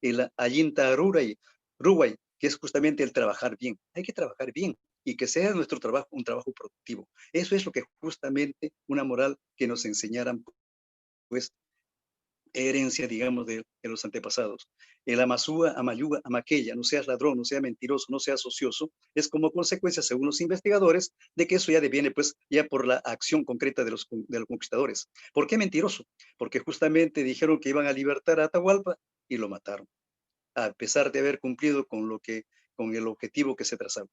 el Ayinta Ruway, que es justamente el trabajar bien. Hay que trabajar bien y que sea nuestro trabajo un trabajo productivo. Eso es lo que justamente una moral que nos enseñaran, pues, herencia, digamos, de los antepasados. El Amasúa, Amayuga, Amaqueya, no seas ladrón, no seas mentiroso, no seas ocioso, es como consecuencia, según los investigadores, de que eso ya deviene, pues, ya por la acción concreta de los conquistadores. ¿Por qué mentiroso? Porque justamente dijeron que iban a libertar a Atahualpa y lo mataron, a pesar de haber cumplido con el objetivo que se trazaba.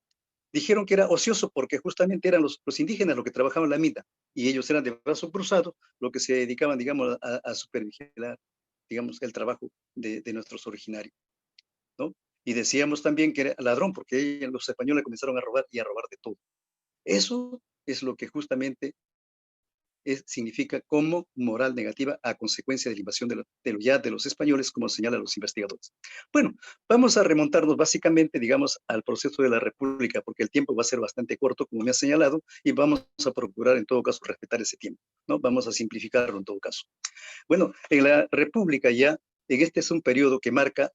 Dijeron que era ocioso porque justamente eran los indígenas los que trabajaban la mina y ellos eran de brazo cruzado, lo que se dedicaban, digamos, a supervigilar, digamos, el trabajo de nuestros originarios, ¿no? Y decíamos también que era ladrón porque los españoles comenzaron a robar y a robar de todo. Eso es lo que justamente significa como moral negativa a consecuencia de la invasión de los españoles, como señalan los investigadores. Bueno, vamos a remontarnos básicamente, digamos, al proceso de la República, porque el tiempo va a ser bastante corto, como me ha señalado, y vamos a procurar en todo caso respetar ese tiempo, ¿no? Vamos a simplificarlo en todo caso. Bueno, en la República ya, en este es un periodo que marca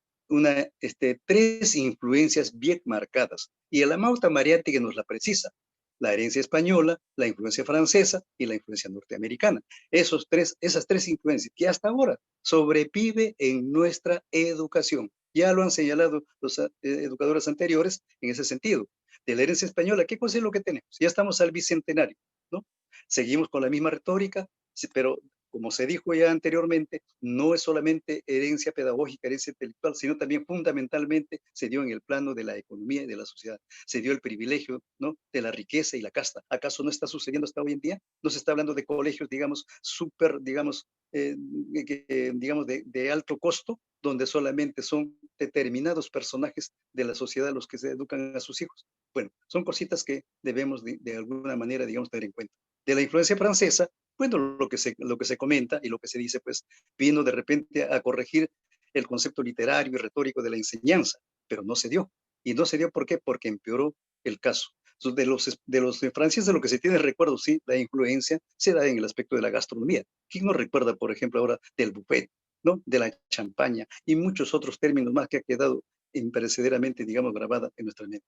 tres influencias bien marcadas, y el Amauta Mariátegui nos la precisa: la herencia española, la influencia francesa y la influencia norteamericana. Esas tres influencias que hasta ahora sobrevive en nuestra educación. Ya lo han señalado los educadores anteriores en ese sentido. De la herencia española, ¿qué cosa es lo que tenemos? Ya estamos al bicentenario, ¿no? Seguimos con la misma retórica, pero como se dijo ya anteriormente, no es solamente herencia pedagógica, herencia intelectual, sino también fundamentalmente se dio en el plano de la economía y de la sociedad. Se dio el privilegio, ¿no?, de la riqueza y la casta. ¿Acaso no está sucediendo hasta hoy en día? No se está hablando de colegios, digamos, súper, digamos, digamos de alto costo, donde solamente son determinados personajes de la sociedad los que se educan a sus hijos. Bueno, son cositas que debemos de alguna manera, digamos, tener en cuenta. De la influencia francesa, bueno, lo que se comenta y lo que se dice, pues, vino de repente a corregir el concepto literario y retórico de la enseñanza, pero no se dio. ¿Y no se dio por qué? Porque empeoró el caso. Entonces, de los franceses lo que se tiene recuerdo, sí, la influencia se da en el aspecto de la gastronomía. ¿Quién no recuerda, por ejemplo, ahora del buffet, ¿no?, de la champaña y muchos otros términos más que ha quedado imperecederamente, digamos, grabada en nuestra mente?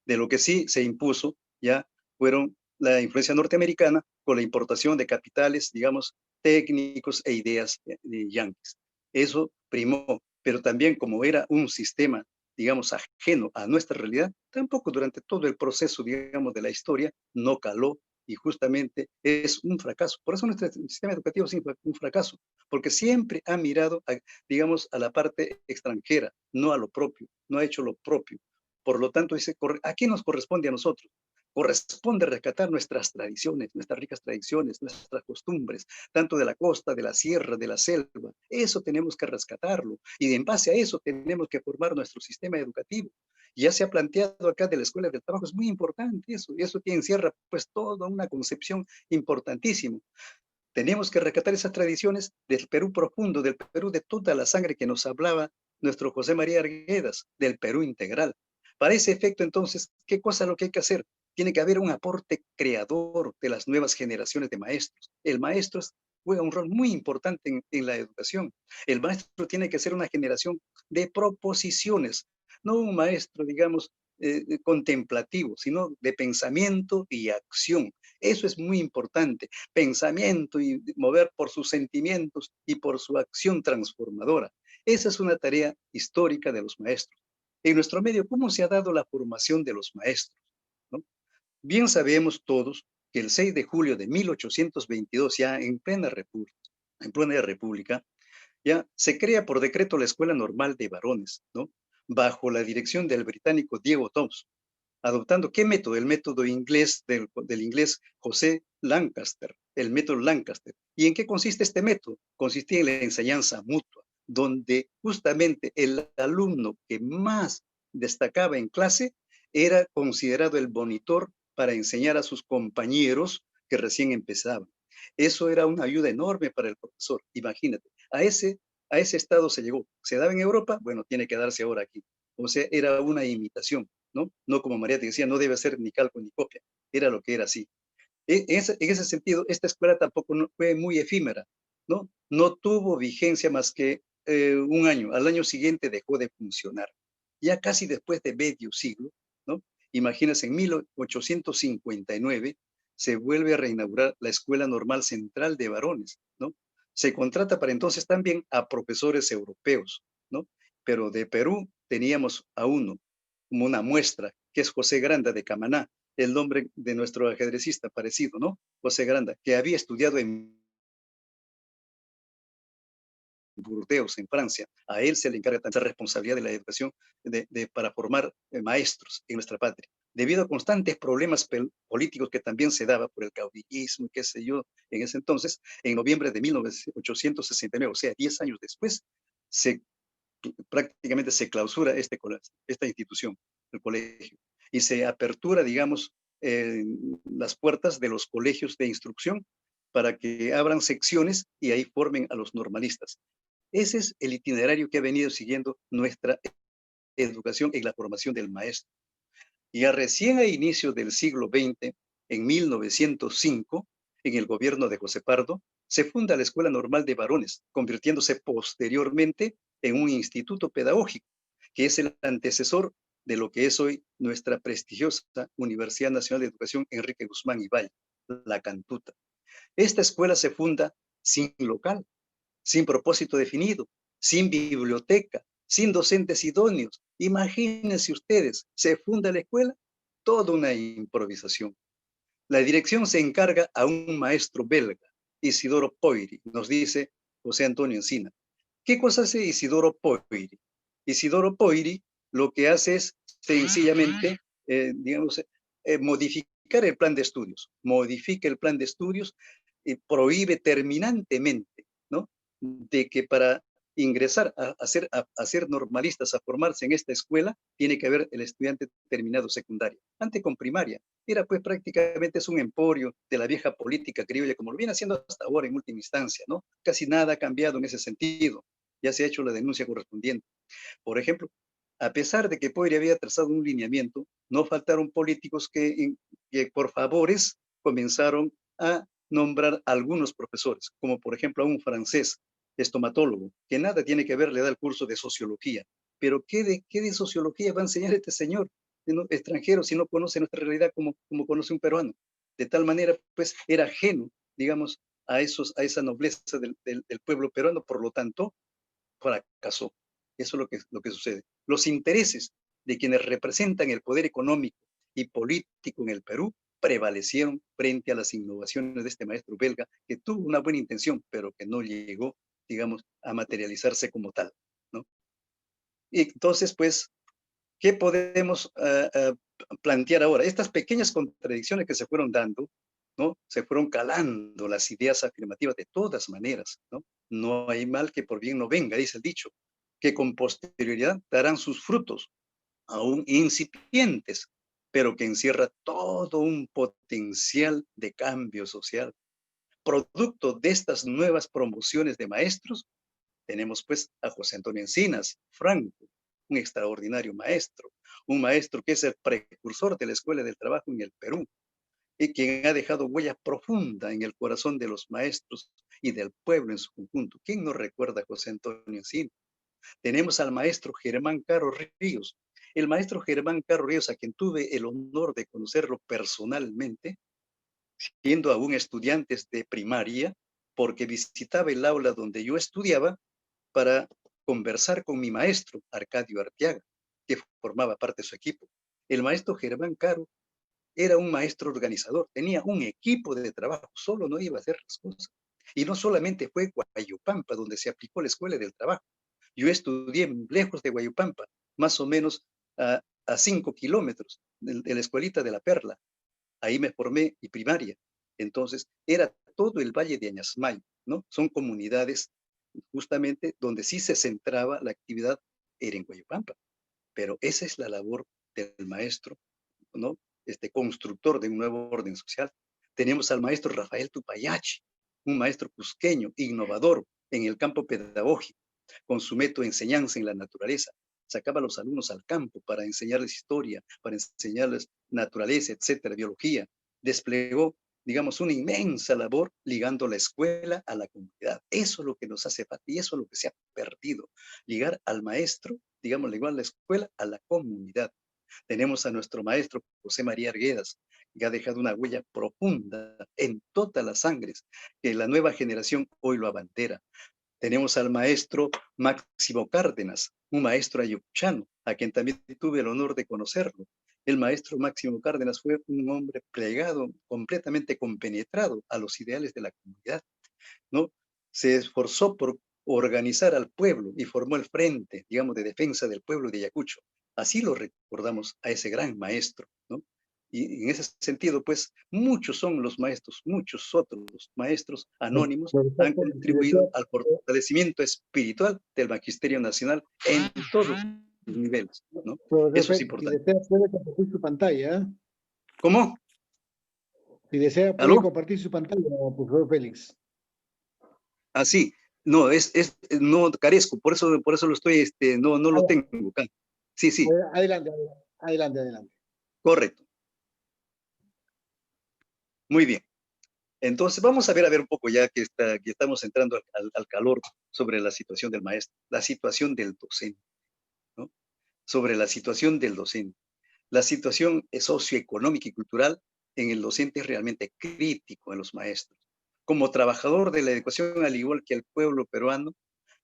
De lo que sí se impuso ya fueron la influencia norteamericana con la importación de capitales, digamos, técnicos e ideas yanquis. Eso primó, pero también como era un sistema, digamos, ajeno a nuestra realidad, tampoco durante todo el proceso, digamos, de la historia, no caló y justamente es un fracaso. Por eso nuestro sistema educativo es un fracaso, porque siempre ha mirado, digamos, a la parte extranjera, no a lo propio, no ha hecho lo propio. Por lo tanto, dice, ¿a qué nos corresponde a nosotros? Corresponde rescatar nuestras tradiciones, nuestras ricas tradiciones, nuestras costumbres, tanto de la costa, de la sierra, de la selva. Eso tenemos que rescatarlo. Y en base a eso tenemos que formar nuestro sistema educativo. Ya se ha planteado acá de la escuela del trabajo, es muy importante eso. Y eso que encierra pues toda una concepción importantísima. Tenemos que rescatar esas tradiciones del Perú profundo, del Perú de toda la sangre que nos hablaba nuestro José María Arguedas, del Perú integral. Para ese efecto, entonces, ¿qué cosa es lo que hay que hacer? Tiene que haber un aporte creador de las nuevas generaciones de maestros. El maestro juega un rol muy importante en la educación. El maestro tiene que ser una generación de proposiciones, no un maestro, digamos, contemplativo, sino de pensamiento y acción. Eso es muy importante. Pensamiento y mover por sus sentimientos y por su acción transformadora. Esa es una tarea histórica de los maestros. En nuestro medio, ¿cómo se ha dado la formación de los maestros, ¿no? Bien sabemos todos que el 6 de julio de 1822, ya en plena república, ya se crea por decreto la Escuela Normal de Varones, ¿no?, bajo la dirección del británico Diego Thompson, adoptando ¿qué método? El método inglés del inglés José Lancaster, el método Lancaster. ¿Y en qué consiste este método? Consistía en la enseñanza mutua, donde justamente el alumno que más destacaba en clase era considerado el monitor para enseñar a sus compañeros que recién empezaban. Eso era una ayuda enorme para el profesor. Imagínate, a ese estado se llegó. ¿Se daba en Europa? Bueno, tiene que darse ahora aquí. O sea, era una imitación, ¿no? No como María te decía, no debe ser ni calco ni copia. Era lo que era así. En ese sentido, esta escuela tampoco fue muy efímera, ¿no? No tuvo vigencia más que un año, al año siguiente dejó de funcionar. Ya casi después de medio siglo, ¿no? Imagínense, en 1859 se vuelve a reinaugurar la Escuela Normal Central de Varones, ¿no? Se contrata para entonces también a profesores europeos, ¿no? Pero de Perú teníamos a uno, como una muestra, que es José Granda de Camaná, el nombre de nuestro ajedrecista parecido, ¿no? José Granda, que había estudiado en Burdeos, en Francia. A él se le encarga tanta responsabilidad de la educación para formar maestros en nuestra patria. Debido a constantes problemas políticos que también se daba por el caudillismo y qué sé yo, en ese entonces, en noviembre de 1869, o sea, 10 años después, se, prácticamente se clausura esta institución, el colegio, y se apertura, digamos, las puertas de los colegios de instrucción para que abran secciones y ahí formen a los normalistas. Ese es el itinerario que ha venido siguiendo nuestra educación en la formación del maestro. Y a recién a inicios del siglo XX, en 1905, en el gobierno de José Pardo, se funda la Escuela Normal de Varones, convirtiéndose posteriormente en un instituto pedagógico, que es el antecesor de lo que es hoy nuestra prestigiosa Universidad Nacional de Educación Enrique Guzmán y Valle, la Cantuta. Esta escuela se funda sin local, sin propósito definido, sin biblioteca, sin docentes idóneos. Imagínense ustedes, se funda la escuela, toda una improvisación. La dirección se encarga a un maestro belga, Isidoro Poiri, nos dice José Antonio Encina. ¿Qué cosa hace Isidoro Poiri? Isidoro Poiri lo que hace es sencillamente, digamos, modificar el plan de estudios. Modifica el plan de estudios y prohíbe terminantemente, ¿no? De que para ingresar a ser normalistas, a formarse en esta escuela, tiene que haber el estudiante terminado secundaria. Antes con primaria. Era pues prácticamente es un emporio de la vieja política criolla, como lo viene haciendo hasta ahora en última instancia, ¿no? Casi nada ha cambiado en ese sentido. Ya se ha hecho la denuncia correspondiente. Por ejemplo, a pesar de que Poire había trazado un lineamiento, no faltaron políticos que por favores comenzaron a nombrar algunos profesores, como por ejemplo a un francés estomatólogo, que nada tiene que ver, le da el curso de sociología. Pero qué de sociología va a enseñar este señor extranjero si no conoce nuestra realidad como conoce un peruano? De tal manera, pues, era ajeno, digamos, a esa nobleza del pueblo peruano, por lo tanto, fracasó. Eso es lo que sucede. Los intereses de quienes representan el poder económico y político en el Perú prevalecieron frente a las innovaciones de este maestro belga que tuvo una buena intención, pero que no llegó, digamos, a materializarse como tal, ¿no? Y entonces, pues, ¿qué podemos plantear ahora? Estas pequeñas contradicciones que se fueron dando, ¿no? Se fueron calando las ideas afirmativas de todas maneras, ¿no? No hay mal que por bien no venga, dice el dicho, que con posterioridad darán sus frutos, aún incipientes, pero que encierra todo un potencial de cambio social. Producto de estas nuevas promociones de maestros, tenemos pues a José Antonio Encinas, Franco, un extraordinario maestro, un maestro que es el precursor de la Escuela del Trabajo en el Perú y quien ha dejado huella profunda en el corazón de los maestros y del pueblo en su conjunto. ¿Quién no recuerda a José Antonio Encinas? Tenemos al maestro Germán Caro Ríos. El maestro Germán Caro Ríos, a quien tuve el honor de conocerlo personalmente, siendo aún estudiantes de primaria, porque visitaba el aula donde yo estudiaba para conversar con mi maestro, Arcadio Arteaga, que formaba parte de su equipo. El maestro Germán Caro era un maestro organizador, tenía un equipo de trabajo, solo no iba a hacer las cosas. Y no solamente fue Guayupampa donde se aplicó la escuela del trabajo. Yo estudié lejos de Guayupampa, más o menos a 5 kilómetros de la escuelita de La Perla. Ahí me formé y primaria. Entonces, era todo el Valle de Añasmay, ¿no? Son comunidades justamente donde sí se centraba la actividad, era en Guayupampa. Pero esa es la labor del maestro, ¿no? Constructor de un nuevo orden social. Tenemos al maestro Rafael Tupayachi, un maestro cusqueño, innovador en el campo pedagógico, con su método de enseñanza en la naturaleza. Sacaba a los alumnos al campo para enseñarles historia, para enseñarles naturaleza, etcétera, biología. Desplegó digamos, una inmensa labor ligando la escuela a la comunidad. Eso es lo que nos hace falta y eso es lo que se ha perdido. Ligar al maestro, digamos, ligar la escuela a la comunidad. Tenemos a nuestro maestro José María Arguedas, que ha dejado una huella profunda en todas las sangres, que la nueva generación hoy lo abandera. Tenemos al maestro Máximo Cárdenas, un maestro ayuchano, a quien también tuve el honor de conocerlo. El maestro Máximo Cárdenas fue un hombre plegado, completamente compenetrado a los ideales de la comunidad, ¿no? Se esforzó por organizar al pueblo y formó el frente, digamos, de defensa del pueblo de Ayacucho. Así lo recordamos a ese gran maestro, ¿no? Y en ese sentido, pues, muchos son los maestros, muchos otros maestros anónimos han Profesor, si desea, contribuido al fortalecimiento espiritual del magisterio nacional en todos sus niveles, ¿no? profesor Eso es Félix, si importante. desea puede compartir su pantalla, ¿eh? ¿Cómo? Si desea puede ¿Aló? compartir su pantalla, profesor Félix. Así. No, no carezco, por eso lo estoy, no Ah, lo ya. tengo acá. Sí, sí, Adelante, adelante, adelante. correcto. Muy bien. Entonces, vamos a ver un poco ya que estamos entrando al calor sobre la situación del maestro, la situación del docente, ¿no? Sobre la situación del docente. La situación socioeconómica y cultural en el docente es realmente crítico en los maestros. Como trabajador de la educación, al igual que el pueblo peruano,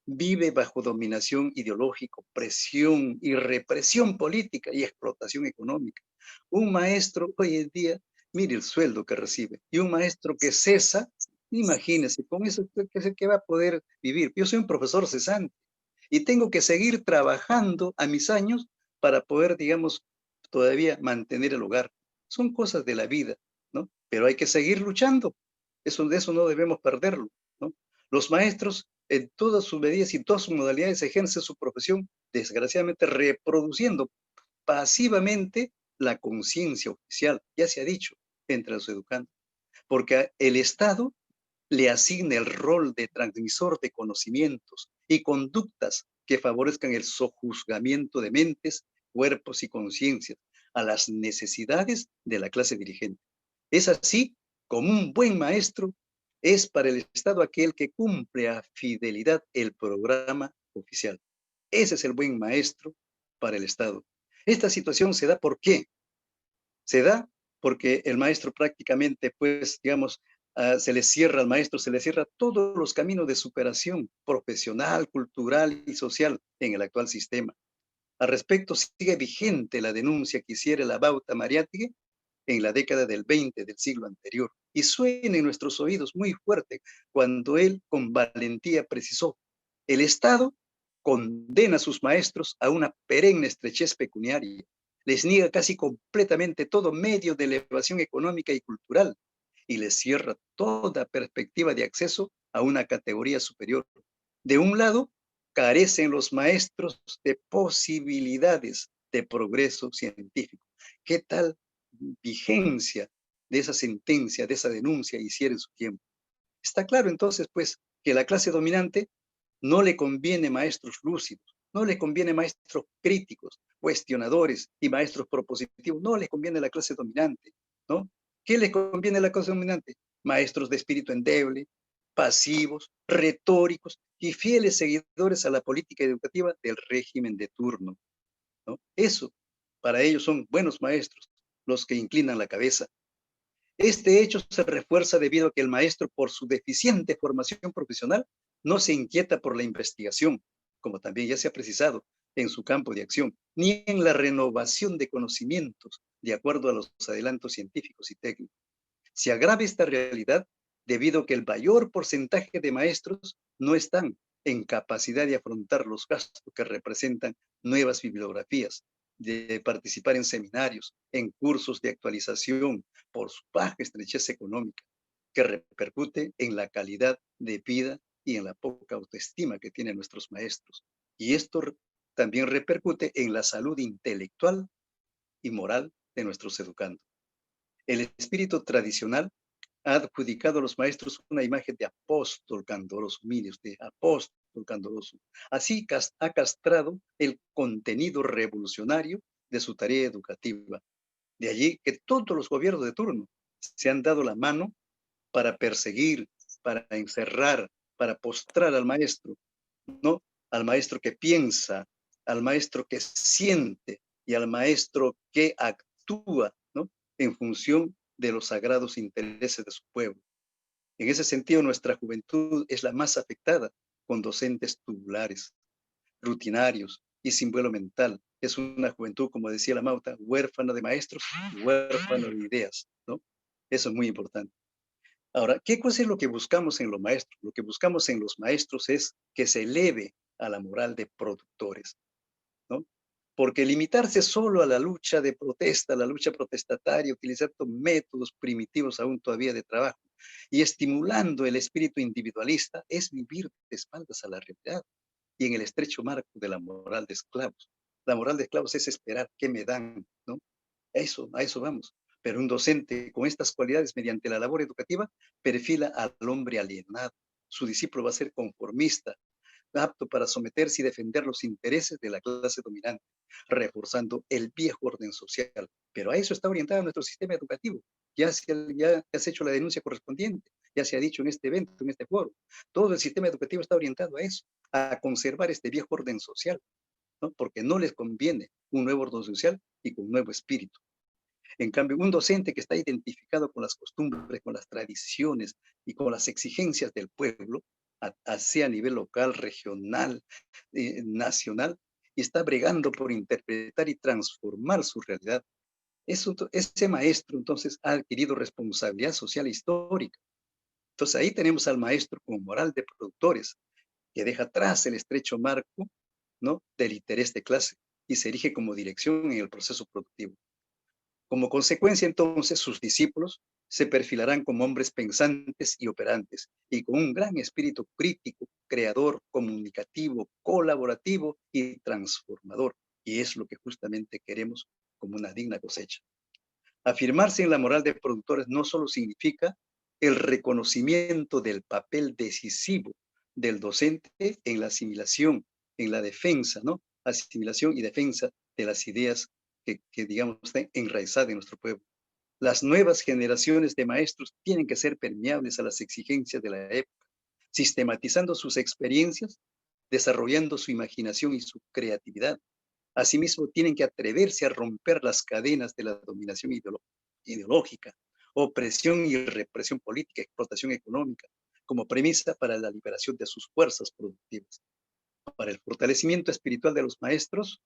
vive bajo dominación ideológica, presión y represión política y explotación económica. Un maestro hoy en día, mire el sueldo que recibe, y un maestro que cesa, imagínese, con eso que va a poder vivir. Yo soy un profesor cesante y tengo que seguir trabajando a mis años para poder, digamos, todavía mantener el hogar. Son cosas de la vida, ¿no? Pero hay que seguir luchando. De eso no debemos perderlo, ¿no? Los maestros, en todas sus medidas y todas sus modalidades, ejercen su profesión, desgraciadamente reproduciendo pasivamente la conciencia oficial, ya se ha dicho, entre los educantes, porque el Estado le asigna el rol de transmisor de conocimientos y conductas que favorezcan el sojuzgamiento de mentes, cuerpos y conciencias a las necesidades de la clase dirigente. Es así como un buen maestro es para el Estado aquel que cumple a fidelidad el programa oficial. Ese es el buen maestro para el Estado. Esta situación se da ¿por qué? Se da porque el maestro prácticamente, pues, digamos, se le cierra al maestro, se le cierra todos los caminos de superación profesional, cultural y social en el actual sistema. Al respecto, sigue vigente la denuncia que hiciera la Bauta Mariátegui en la década del 20 del siglo anterior y suena en nuestros oídos muy fuerte cuando él con valentía precisó: el Estado condena a sus maestros a una perenne estrechez pecuniaria, les niega casi completamente todo medio de elevación económica y cultural y les cierra toda perspectiva de acceso a una categoría superior. De un lado, carecen los maestros de posibilidades de progreso científico. ¿Qué tal vigencia de esa sentencia, de esa denuncia hiciera en su tiempo? Está claro entonces, pues, que la clase dominante no le conviene maestros lúcidos, no le conviene maestros críticos, cuestionadores y maestros propositivos, no le conviene la clase dominante, ¿no? ¿Qué le conviene a la clase dominante? Maestros de espíritu endeble, pasivos, retóricos y fieles seguidores a la política educativa del régimen de turno, ¿no? Eso, para ellos son buenos maestros, los que inclinan la cabeza. Este hecho se refuerza debido a que el maestro, por su deficiente formación profesional, no se inquieta por la investigación, como también ya se ha precisado, en su campo de acción, ni en la renovación de conocimientos de acuerdo a los adelantos científicos y técnicos. Se agrava esta realidad debido a que el mayor porcentaje de maestros no están en capacidad de afrontar los gastos que representan nuevas bibliografías, de participar en seminarios, en cursos de actualización por su baja estrechez económica, que repercute en la calidad de vida y en la poca autoestima que tienen nuestros maestros. Y esto también repercute en la salud intelectual y moral de nuestros educandos. El espíritu tradicional ha adjudicado a los maestros una imagen de apóstol candoroso, mire usted, apóstol candoroso. Así ha castrado el contenido revolucionario de su tarea educativa. De allí que todos los gobiernos de turno se han dado la mano para perseguir, para encerrar, para postrar al maestro, ¿no? Al maestro que piensa, al maestro que siente y al maestro que actúa, ¿no? En función de los sagrados intereses de su pueblo. En ese sentido, nuestra juventud es la más afectada, con docentes tubulares, rutinarios y sin vuelo mental. Es una juventud, como decía la Mauta, huérfana de maestros, huérfana de ideas, ¿no? Eso es muy importante. Ahora, ¿qué cosa es lo que buscamos en los maestros? Lo que buscamos en los maestros es que se eleve a la moral de productores, ¿no? Porque limitarse solo a la lucha de protesta, la lucha protestataria, utilizar métodos primitivos aún todavía de trabajo y estimulando el espíritu individualista es vivir de espaldas a la realidad y en el estrecho marco de la moral de esclavos. La moral de esclavos es esperar qué me dan, ¿no? A eso vamos. Pero un docente con estas cualidades, mediante la labor educativa, perfila al hombre alienado. Su discípulo va a ser conformista, apto para someterse y defender los intereses de la clase dominante, reforzando el viejo orden social. Pero a eso está orientado nuestro sistema educativo. Ya has hecho la denuncia correspondiente, ya se ha dicho en este evento, en este foro. Todo el sistema educativo está orientado a eso, a conservar este viejo orden social, ¿no? Porque no les conviene un nuevo orden social y con un nuevo espíritu. En cambio, un docente que está identificado con las costumbres, con las tradiciones y con las exigencias del pueblo, sea a nivel local, regional, nacional, y está bregando por interpretar y transformar su realidad. Ese maestro, entonces, ha adquirido responsabilidad social e histórica. Entonces, ahí tenemos al maestro como moral de productores, que deja atrás el estrecho marco, ¿no?, del interés de clase y se erige como dirección en el proceso productivo. Como consecuencia, entonces, sus discípulos se perfilarán como hombres pensantes y operantes, y con un gran espíritu crítico, creador, comunicativo, colaborativo y transformador. Y es lo que justamente queremos como una digna cosecha. Afirmarse en la moral de productores no solo significa el reconocimiento del papel decisivo del docente en la asimilación, en la defensa, ¿no? Asimilación y defensa de las ideas que digamos, están enraizadas en nuestro pueblo. Las nuevas generaciones de maestros tienen que ser permeables a las exigencias de la época, sistematizando sus experiencias, desarrollando su imaginación y su creatividad. Asimismo, tienen que atreverse a romper las cadenas de la dominación ideológica, opresión y represión política, explotación económica, como premisa para la liberación de sus fuerzas productivas. Para el fortalecimiento espiritual de los maestros,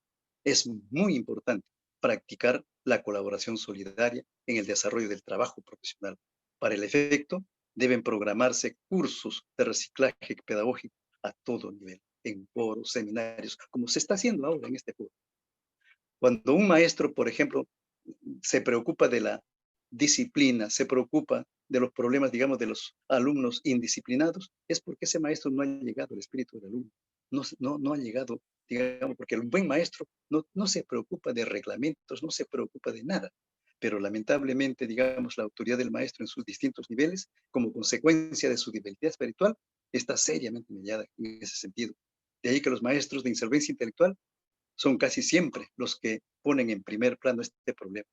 es muy importante practicar la colaboración solidaria en el desarrollo del trabajo profesional. Para el efecto, deben programarse cursos de reciclaje pedagógico a todo nivel, en foros, seminarios, como se está haciendo ahora en este foro. Cuando un maestro, por ejemplo, se preocupa de la disciplina, se preocupa de los problemas, digamos, de los alumnos indisciplinados, es porque ese maestro no ha llegado al espíritu del alumno. No ha llegado, digamos, porque el buen maestro no se preocupa de reglamentos, no se preocupa de nada. Pero lamentablemente, digamos, la autoridad del maestro en sus distintos niveles, como consecuencia de su debilidad espiritual, está seriamente mediada en ese sentido. De ahí que los maestros de insolvencia intelectual son casi siempre los que ponen en primer plano este problema.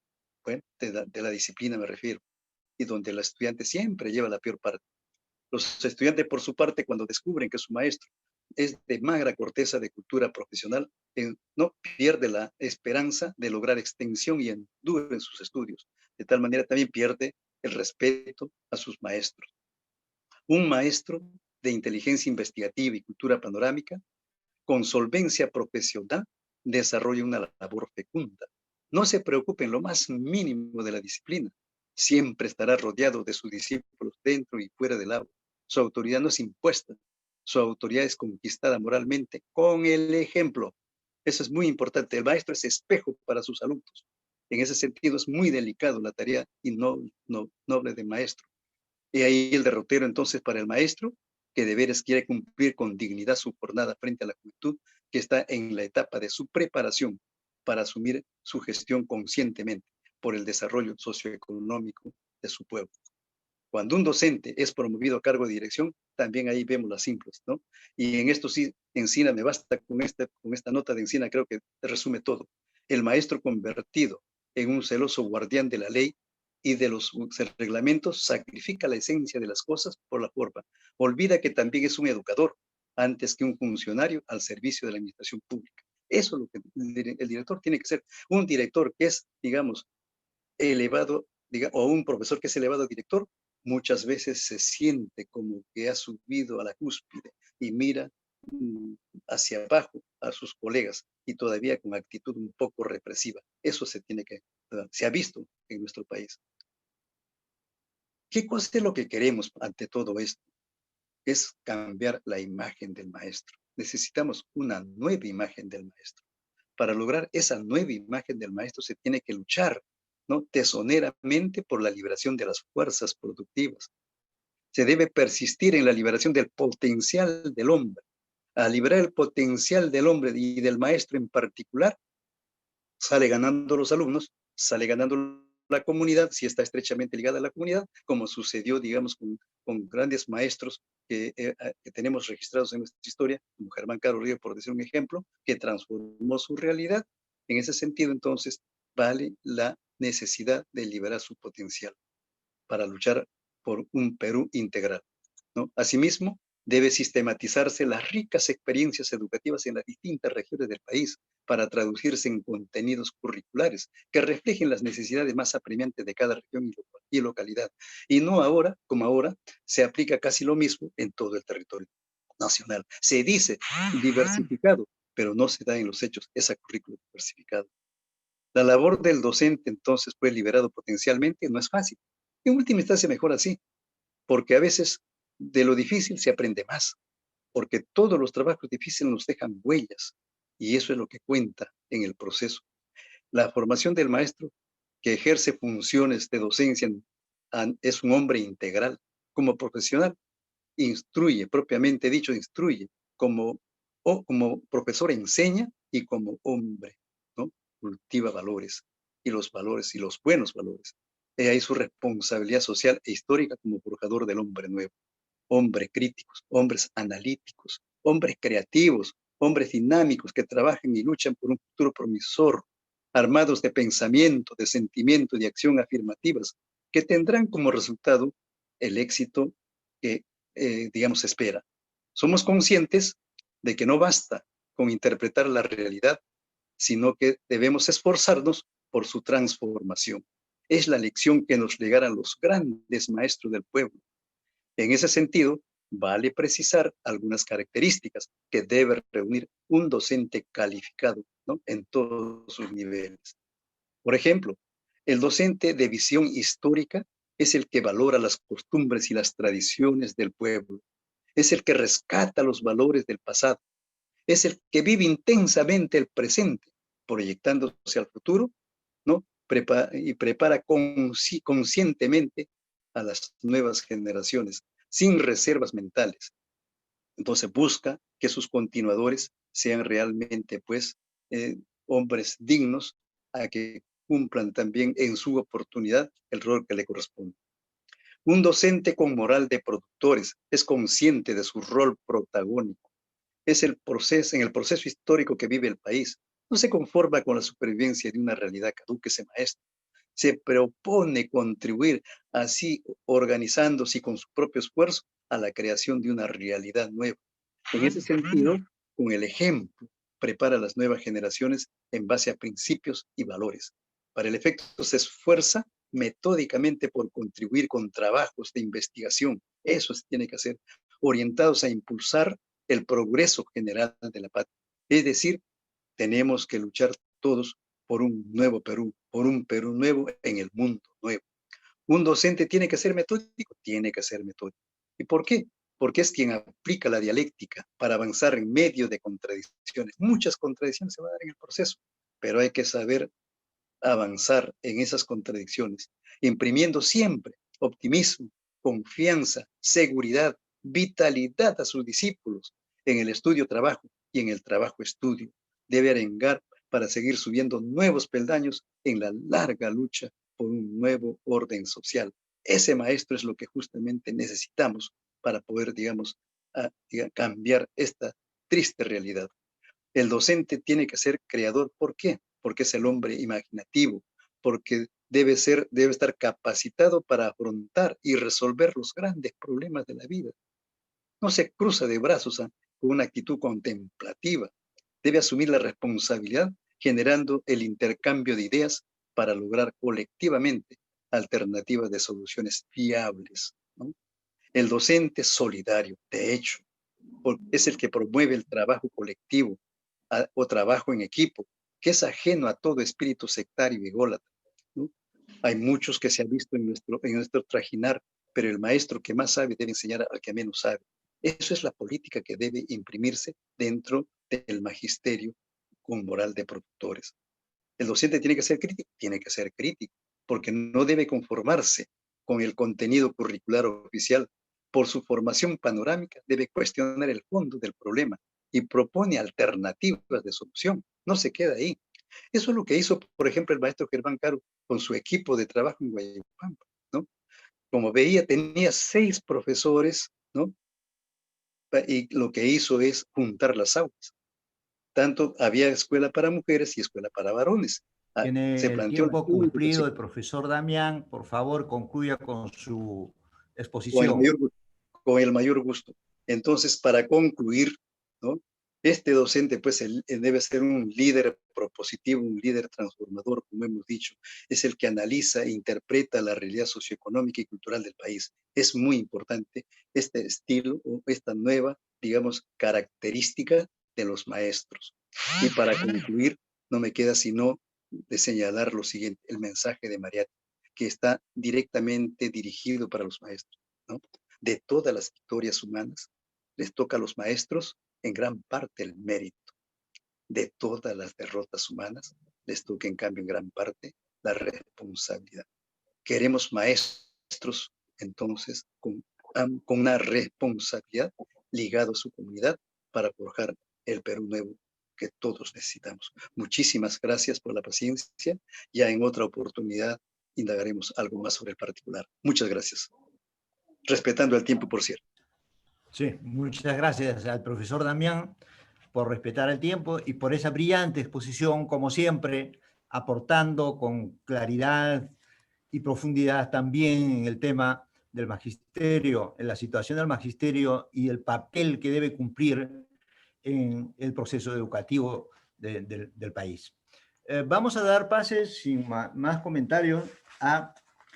Bueno, de la disciplina me refiero, y donde el estudiante siempre lleva la peor parte. Los estudiantes, por su parte, cuando descubren que su maestro es de magra corteza de cultura profesional, no pierde la esperanza de lograr extensión y endure en sus estudios. De tal manera también pierde el respeto a sus maestros. Un maestro de inteligencia investigativa y cultura panorámica con solvencia profesional, desarrolla una labor fecunda. No se preocupe en lo más mínimo de la disciplina. Siempre estará rodeado de sus discípulos dentro y fuera del aula. Su autoridad no es impuesta. Su autoridad es conquistada moralmente con el ejemplo. Eso es muy importante. El maestro es espejo para sus alumnos. En ese sentido es muy delicado la tarea y noble de maestro. Y ahí el derrotero entonces para el maestro, que de veras quiere cumplir con dignidad su jornada frente a la juventud, que está en la etapa de su preparación para asumir su gestión conscientemente por el desarrollo socioeconómico de su pueblo. Cuando un docente es promovido a cargo de dirección, también ahí vemos las simples, ¿no? Y en esto sí, Encina, me basta con esta nota de Encina, creo que resume todo. El maestro convertido en un celoso guardián de la ley y de los reglamentos sacrifica la esencia de las cosas por la forma. Olvida que también es un educador antes que un funcionario al servicio de la administración pública. Eso es lo que el director tiene que ser. Un director que es, digamos, elevado, o un profesor que es elevado a director, muchas veces se siente como que ha subido a la cúspide y mira hacia abajo a sus colegas y todavía con actitud un poco represiva. Eso se ha visto en nuestro país. ¿Qué cosa es lo que queremos ante todo esto? Es cambiar la imagen del maestro. Necesitamos una nueva imagen del maestro. Para lograr esa nueva imagen del maestro se tiene que luchar, ¿no?, tesoneramente por la liberación de las fuerzas productivas. Se debe persistir en la liberación del potencial del hombre. Al liberar el potencial del hombre y del maestro en particular, sale ganando los alumnos, sale ganando la comunidad, si está estrechamente ligada a la comunidad, como sucedió, digamos, con grandes maestros que tenemos registrados en nuestra historia, como Germán Caro Río, por decir un ejemplo, que transformó su realidad. En ese sentido, entonces, vale la necesidad de liberar su potencial para luchar por un Perú integral, ¿no? Asimismo, debe sistematizarse las ricas experiencias educativas en las distintas regiones del país para traducirse en contenidos curriculares que reflejen las necesidades más apremiantes de cada región y localidad. Y no ahora, como ahora, se aplica casi lo mismo en todo el territorio nacional. Se dice diversificado, pero no se da en los hechos esa currícula diversificada. La labor del docente, entonces, pues liberado potencialmente, no es fácil. En última instancia, mejor así, porque a veces de lo difícil se aprende más, porque todos los trabajos difíciles nos dejan huellas, y eso es lo que cuenta en el proceso. La formación del maestro que ejerce funciones de docencia es un hombre integral. Como profesional, instruye, propiamente dicho, instruye, como profesor enseña y como hombre, ¿no?, cultiva valores, y los buenos valores. He ahí su responsabilidad social e histórica como forjador del hombre nuevo. Hombres críticos, hombres analíticos, hombres creativos, hombres dinámicos que trabajan y luchan por un futuro promisor, armados de pensamiento, de sentimiento y de acción afirmativas, que tendrán como resultado el éxito que, digamos, espera. Somos conscientes de que no basta con interpretar la realidad, sino que debemos esforzarnos por su transformación. Es la lección que nos legaran los grandes maestros del pueblo. En ese sentido, vale precisar algunas características que debe reunir un docente calificado, ¿no?, en todos sus niveles. Por ejemplo, el docente de visión histórica es el que valora las costumbres y las tradiciones del pueblo, es el que rescata los valores del pasado, es el que vive intensamente el presente, proyectándose al futuro, ¿no?, y prepara conscientemente a las nuevas generaciones, sin reservas mentales. Entonces busca que sus continuadores sean realmente, pues, hombres dignos a que cumplan también en su oportunidad el rol que le corresponde. Un docente con moral de productores es consciente de su rol protagónico. Es en el proceso histórico que vive el país. No se conforma con la supervivencia de una realidad caduca ese maestro. Se propone contribuir así, organizándose con su propio esfuerzo a la creación de una realidad nueva. En ese sentido, con el ejemplo, prepara a las nuevas generaciones en base a principios y valores. Para el efecto, se esfuerza metódicamente por contribuir con trabajos de investigación. Eso se tiene que hacer, orientados a impulsar el progreso general de la patria. Es decir, tenemos que luchar todos por un nuevo Perú, por un Perú nuevo en el mundo nuevo. Un docente tiene que ser metódico, tiene que ser metódico. ¿Y por qué? Porque es quien aplica la dialéctica para avanzar en medio de contradicciones. Muchas contradicciones se van a dar en el proceso, pero hay que saber avanzar en esas contradicciones, imprimiendo siempre optimismo, confianza, seguridad, vitalidad a sus discípulos en el estudio-trabajo y en el trabajo-estudio. Debe arengar para seguir subiendo nuevos peldaños en la larga lucha por un nuevo orden social. Ese maestro es lo que justamente necesitamos para poder, digamos, cambiar esta triste realidad. El docente tiene que ser creador. ¿Por qué? Porque es el hombre imaginativo, porque debe estar capacitado para afrontar y resolver los grandes problemas de la vida. No se cruza de brazos con una actitud contemplativa. Debe asumir la responsabilidad generando el intercambio de ideas para lograr colectivamente alternativas de soluciones viables, ¿no? El docente solidario, de hecho, porque es el que promueve el trabajo colectivo o trabajo en equipo, que es ajeno a todo espíritu sectario y ególatra, ¿no? Hay muchos que se han visto en nuestro trajinar, pero el maestro que más sabe debe enseñar al que menos sabe. Eso es la política que debe imprimirse dentro del magisterio con moral de productores. El docente tiene que ser crítico, porque no debe conformarse con el contenido curricular oficial. Por su formación panorámica, debe cuestionar el fondo del problema y propone alternativas de solución. No se queda ahí. Eso es lo que hizo, por ejemplo, el maestro Germán Caro con su equipo de trabajo en Guayupampa, ¿no? Como veía, tenía 6 profesores, ¿no? Y lo que hizo es juntar las aulas. Tanto había escuela para mujeres y escuela para varones. Se Tiene el planteó tiempo cumplido el profesor Damián. Por favor, concluya con su con el exposición. mayor gusto. Con el mayor gusto. Entonces, para concluir, ¿no? Este docente, pues, debe ser un líder propositivo, un líder transformador, como hemos dicho. Es el que analiza e interpreta la realidad socioeconómica y cultural del país. Es muy importante este estilo o esta nueva, digamos, característica de los maestros. Y para concluir, no me queda sino de señalar lo siguiente, el mensaje de Mariátegui, que está directamente dirigido para los maestros, ¿no? De todas las historias humanas, les toca a los maestros en gran parte el mérito. De todas las derrotas humanas, les toca en cambio en gran parte la responsabilidad. Queremos maestros, entonces, con una responsabilidad ligada a su comunidad para forjar el Perú nuevo que todos necesitamos. Muchísimas gracias por la paciencia. Ya en otra oportunidad indagaremos algo más sobre el particular. Muchas gracias. Respetando el tiempo, por cierto. Sí, muchas gracias al profesor Damián por respetar el tiempo y por esa brillante exposición, como siempre, aportando con claridad y profundidad también en el tema del magisterio, en la situación del magisterio y el papel que debe cumplir en el proceso educativo del país. Vamos a dar pases, sin más comentarios, a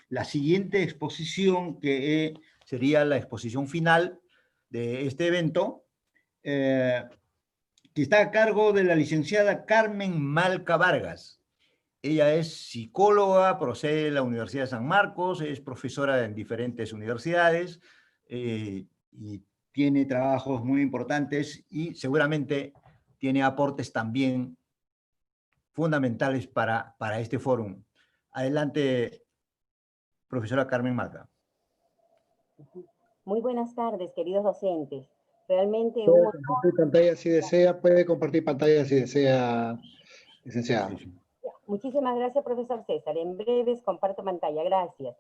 la siguiente exposición, que sería la exposición final de este evento, que está a cargo de la licenciada Carmen Malca Vargas. Ella es psicóloga, procede de la Universidad de San Marcos, es profesora en diferentes universidades y tiene trabajos muy importantes y seguramente tiene aportes también fundamentales para este foro. Adelante, profesora Carmen Malca. Muy buenas tardes, queridos docentes. Realmente puede compartir pantalla si desea, puede compartir pantalla si desea, licenciada. Sí, sí. Muchísimas gracias, profesor César. En breves comparto pantalla. Gracias.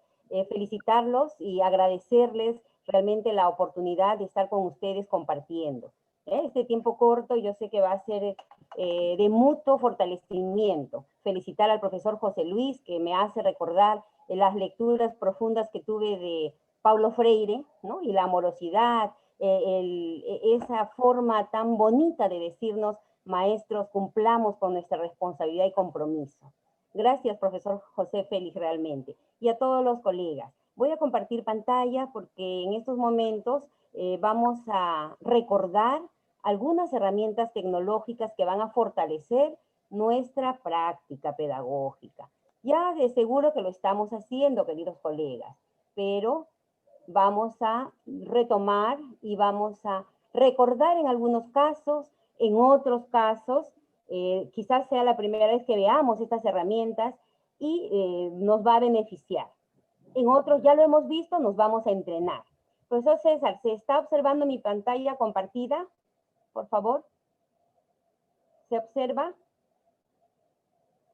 Felicitarlos y agradecerles realmente la oportunidad de estar con ustedes compartiendo. Este tiempo corto yo sé que va a ser de mutuo fortalecimiento. Felicitar al profesor José Luis, que me hace recordar las lecturas profundas que tuve de Paulo Freire, ¿no? Y la amorosidad, esa forma tan bonita de decirnos: maestros, cumplamos con nuestra responsabilidad y compromiso. Gracias, profesor José Félix, realmente. Y a todos los colegas. Voy a compartir pantalla porque en estos momentos vamos a recordar algunas herramientas tecnológicas que van a fortalecer nuestra práctica pedagógica. Ya de seguro que lo estamos haciendo, queridos colegas, pero vamos a retomar y vamos a recordar en algunos casos, en otros casos, quizás sea la primera vez que veamos estas herramientas y nos va a beneficiar. En otros ya lo hemos visto, nos vamos a entrenar. Profesor César, ¿se está observando mi pantalla compartida? Por favor. ¿Se observa?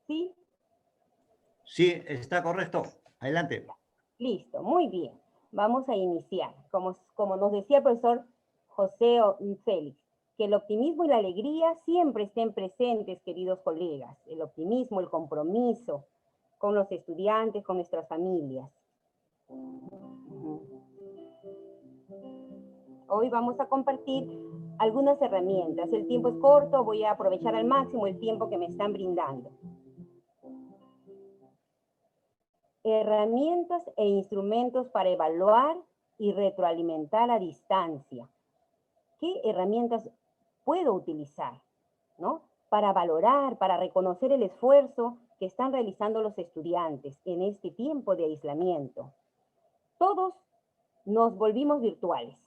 ¿Sí? Sí, está correcto. Adelante. Listo, muy bien. Vamos a iniciar. Como nos decía el profesor José Félix, que el optimismo y la alegría siempre estén presentes, queridos colegas. El optimismo, el compromiso, con los estudiantes, con nuestras familias. Hoy vamos a compartir algunas herramientas. El tiempo es corto, voy a aprovechar al máximo el tiempo que me están brindando. Herramientas e instrumentos para evaluar y retroalimentar a distancia. ¿Qué herramientas puedo utilizar, ¿no? Para valorar, para reconocer el esfuerzo que están realizando los estudiantes en este tiempo de aislamiento? Todos nos volvimos virtuales.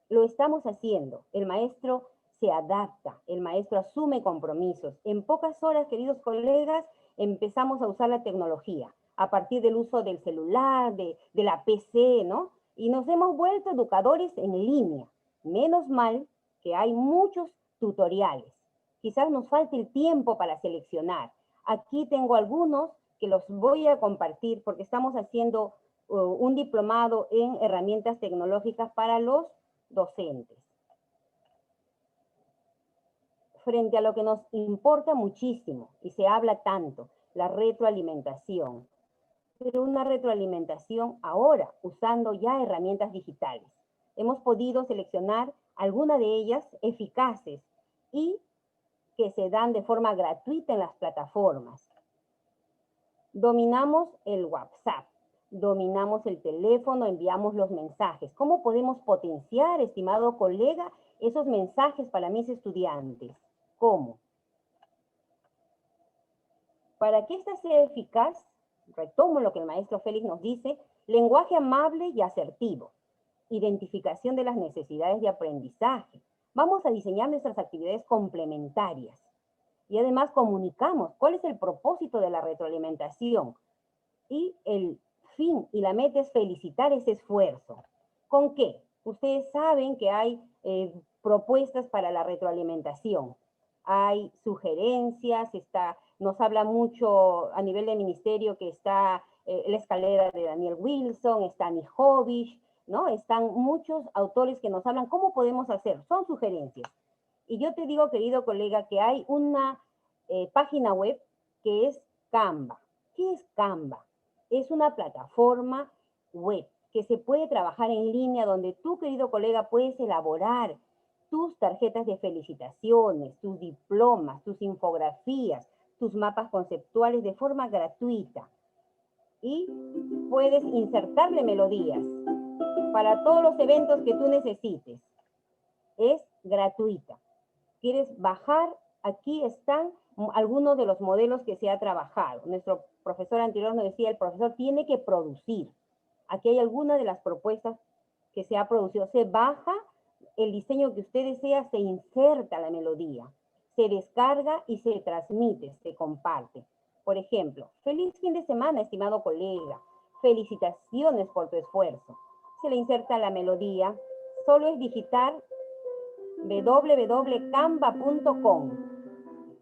Lo estamos haciendo. El maestro se adapta, el maestro asume compromisos. En pocas horas, queridos colegas, empezamos a usar la tecnología a partir del uso del celular, de la PC, ¿no? Y nos hemos vuelto educadores en línea. Menos mal que hay muchos tutoriales. Quizás nos falte el tiempo para seleccionar. Aquí tengo algunos que los voy a compartir porque estamos haciendo un diplomado en herramientas tecnológicas para los docentes. Frente a lo que nos importa muchísimo y se habla tanto, la retroalimentación. Pero una retroalimentación ahora, usando ya herramientas digitales. Hemos podido seleccionar algunas de ellas eficaces y que se dan de forma gratuita en las plataformas. Dominamos el WhatsApp, dominamos el teléfono, enviamos los mensajes. ¿Cómo podemos potenciar, estimado colega, esos mensajes para mis estudiantes? ¿Cómo? Para que esta sea eficaz, retomo lo que el maestro Félix nos dice, lenguaje amable y asertivo, identificación de las necesidades de aprendizaje. Vamos a diseñar nuestras actividades complementarias y además comunicamos cuál es el propósito de la retroalimentación y el fin y la meta es felicitar ese esfuerzo. ¿Con qué? Ustedes saben que hay propuestas para la retroalimentación. Hay sugerencias, nos habla mucho a nivel de ministerio que está la escalera de Daniel Wilson, está Mijovic, ¿no? Están muchos autores que nos hablan cómo podemos hacer, son sugerencias. Y yo te digo, querido colega, que hay una página web que es Canva. ¿Qué es Canva? Es una plataforma web que se puede trabajar en línea donde tú, querido colega, puedes elaborar tus tarjetas de felicitaciones, tus diplomas, tus infografías, tus mapas conceptuales de forma gratuita. Y puedes insertarle melodías para todos los eventos que tú necesites. Es gratuita. ¿Quieres bajar? Aquí están algunos de los modelos que se ha trabajado. Nuestro profesor anterior nos decía, el profesor tiene que producir. Aquí hay algunas de las propuestas que se ha producido. Se baja el diseño que usted desea, se inserta la melodía, se descarga y se transmite, se comparte. Por ejemplo, feliz fin de semana, estimado colega. Felicitaciones por tu esfuerzo. Se le inserta la melodía. Solo es digitar www.canva.com.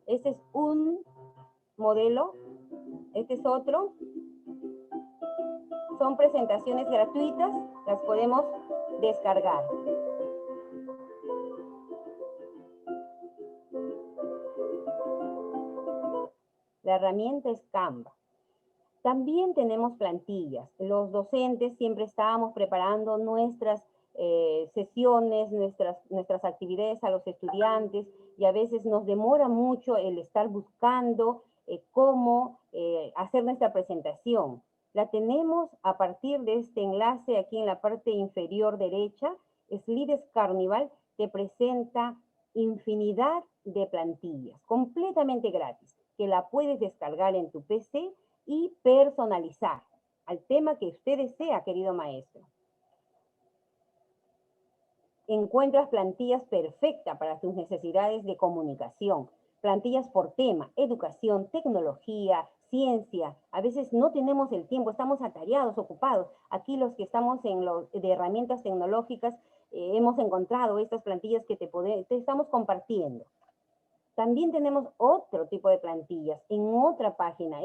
Este es un modelo. Este es otro. Son presentaciones gratuitas. Las podemos descargar. La herramienta es Canva. También tenemos plantillas. Los docentes siempre estábamos preparando nuestras sesiones, nuestras actividades a los estudiantes y a veces nos demora mucho el estar buscando cómo hacer nuestra presentación. La tenemos a partir de este enlace aquí en la parte inferior derecha. Slides Carnival te presenta infinidad de plantillas completamente gratis, que la puedes descargar en tu PC y personalizar al tema que usted desea, querido maestro. Encuentras plantillas perfectas para tus necesidades de comunicación, plantillas por tema, educación, tecnología, ciencia. A veces no tenemos el tiempo, estamos atareados, ocupados. Aquí los que estamos en de herramientas tecnológicas hemos encontrado estas plantillas que te estamos compartiendo. También tenemos otro tipo de plantillas en otra página.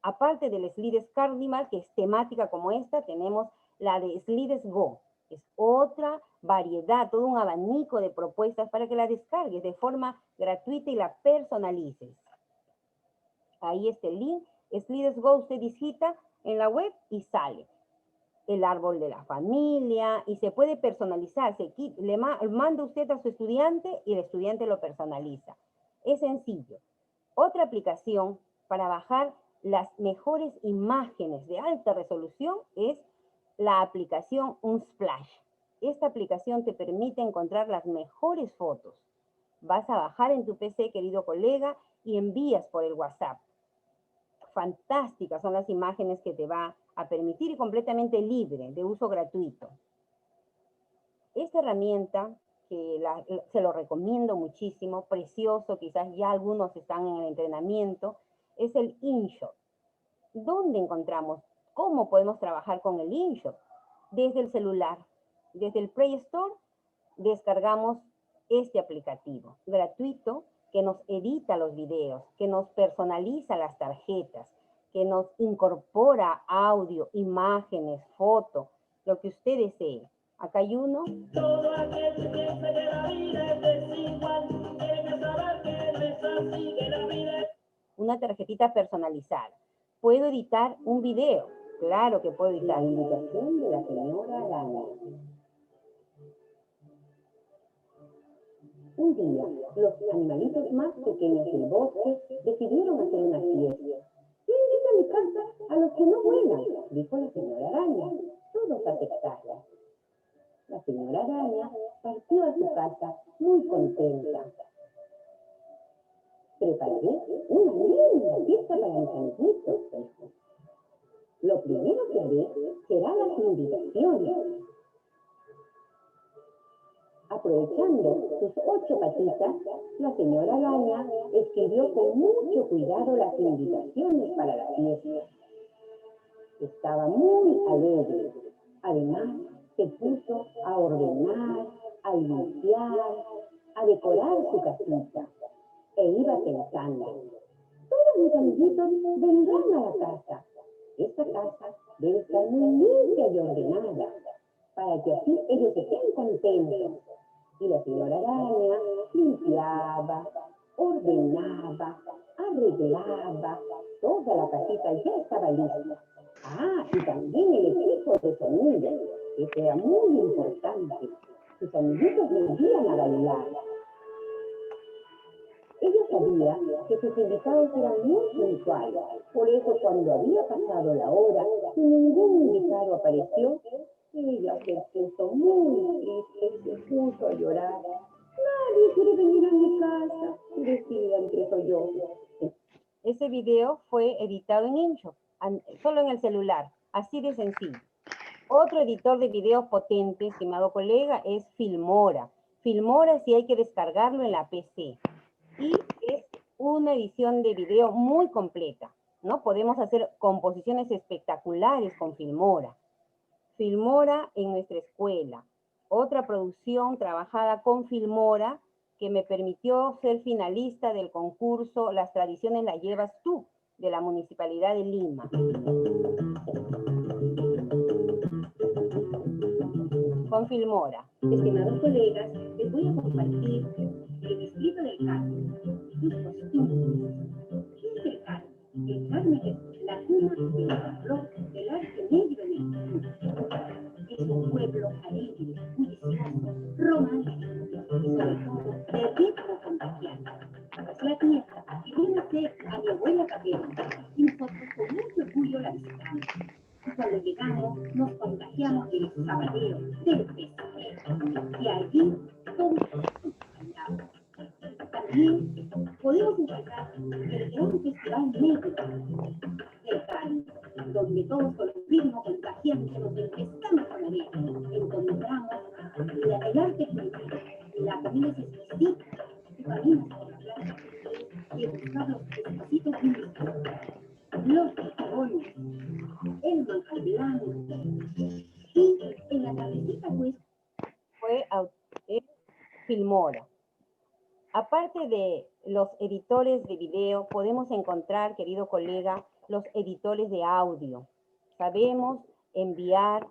Aparte del Slides Carnival, que es temática como esta, tenemos la de Slides Go. Es otra variedad, todo un abanico de propuestas para que la descargues de forma gratuita y la personalices. Ahí está el link. Slides Go usted digita en la web y sale el árbol de la familia y se puede personalizar. Manda usted a su estudiante y el estudiante lo personaliza. Es sencillo. Otra aplicación para bajar las mejores imágenes de alta resolución es la aplicación Unsplash. Esta aplicación te permite encontrar las mejores fotos. Vas a bajar en tu PC, querido colega, y envías por el WhatsApp. Fantásticas son las imágenes que te va a permitir y completamente libre, de uso gratuito. Esta herramienta, se lo recomiendo muchísimo, precioso, quizás ya algunos están en el entrenamiento, es el InShot. ¿Dónde encontramos? ¿Cómo podemos trabajar con el InShot? Desde el celular, desde el Play Store, descargamos este aplicativo gratuito que nos edita los videos, que nos personaliza las tarjetas, que nos incorpora audio, imágenes, fotos, lo que usted desee. Acá hay uno. Todo aquel que piensa que la vida es desigual, tiene que saber que no es así, que la vida es... Una tarjetita personalizada. ¿Puedo editar un video? Claro que puedo editar. La invitación de la señora Araña. Un día, los animalitos más pequeños del bosque decidieron hacer una fiesta. ¿Quién invita a mi casa a los que no vuelan?, dijo la señora Araña. Todos aceptaron. La señora Araña partió a su casa muy contenta. Prepararé una linda fiesta para mis amiguitos, dijo. Lo primero que haré será las invitaciones. Aprovechando sus 8 patitas, la señora Araña escribió con mucho cuidado las invitaciones para la fiesta. Estaba muy alegre. Además, se puso a ordenar, a limpiar, a decorar su casita. E iba pensando, todos mis amiguitos vendrán a la casa. Esta casa debe estar muy limpia y ordenada, para que así ellos estén contentos. Y la señora Araña limpiaba, ordenaba, arreglaba, toda la casita ya estaba lista. Ah, y también el equipo de sonido, que era muy importante. Sus amiguitos vendrían a bailar. Ella sabía que sus invitados eran muy puntuales, por eso cuando había pasado la hora y ningún invitado apareció, ella se puso muy triste y se puso a llorar. Nadie quiere venir a mi casa, decía entre sollozos. Ese video fue editado en InShot, solo en el celular, así de sencillo. Otro editor de videos potente, estimado colega, es Filmora. Filmora sí hay que descargarlo en la PC. Y es una edición de video muy completa, ¿no? Podemos hacer composiciones espectaculares con Filmora. Filmora en nuestra escuela. Otra producción trabajada con Filmora que me permitió ser finalista del concurso Las tradiciones las llevas tú, de la Municipalidad de Lima. Con Filmora. Estimados colegas, les voy a compartir el escrito del carne, sus costumbres. ¿Qué es el carne? El carne es la cuna del folclore del arte negro en el mundo. Es un pueblo alegre, juicioso, romántico y sobre todo de ritmo contagiante. Es la tierra que viene a ser a mi abuela paterna y nosotros con mucho orgullo la visitamos. Y cuando llegamos nos contagiamos del sabateo, del festejo, y allí todos bailamos. También podemos encontrar el gran festival negro del Cali, donde todos con el ritmo contagiante nos empezamos a mover. Encontramos el arte cultural, la familia se exquisita, y caminas por la plaza y buscar los exquisitos dulces, los tacones, el manjar blanco, y en la cabecita pues fue Filmora. Aparte de los editores de video, podemos encontrar, querido colega, los editores de audio. Sabemos enviar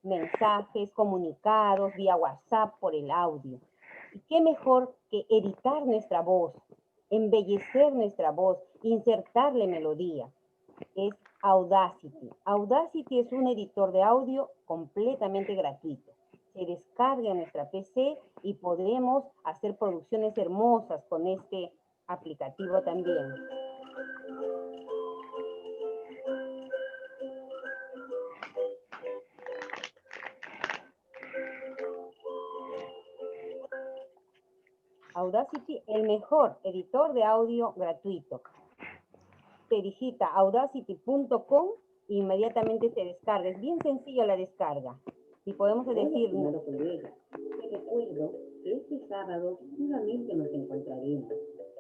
mensajes, comunicados vía WhatsApp por el audio. ¿Y qué mejor que editar nuestra voz? embellecer nuestra voz, insertarle melodía, es Audacity. Audacity es un editor de audio completamente gratuito. Se descarga en nuestra PC y podremos hacer producciones hermosas con este aplicativo también. Audacity, el mejor editor de audio gratuito. Se digita audacity.com e inmediatamente se descarga. Es bien sencillo la descarga. Y podemos decir... Hola, colega. Te recuerdo que este sábado nuevamente nos encontraremos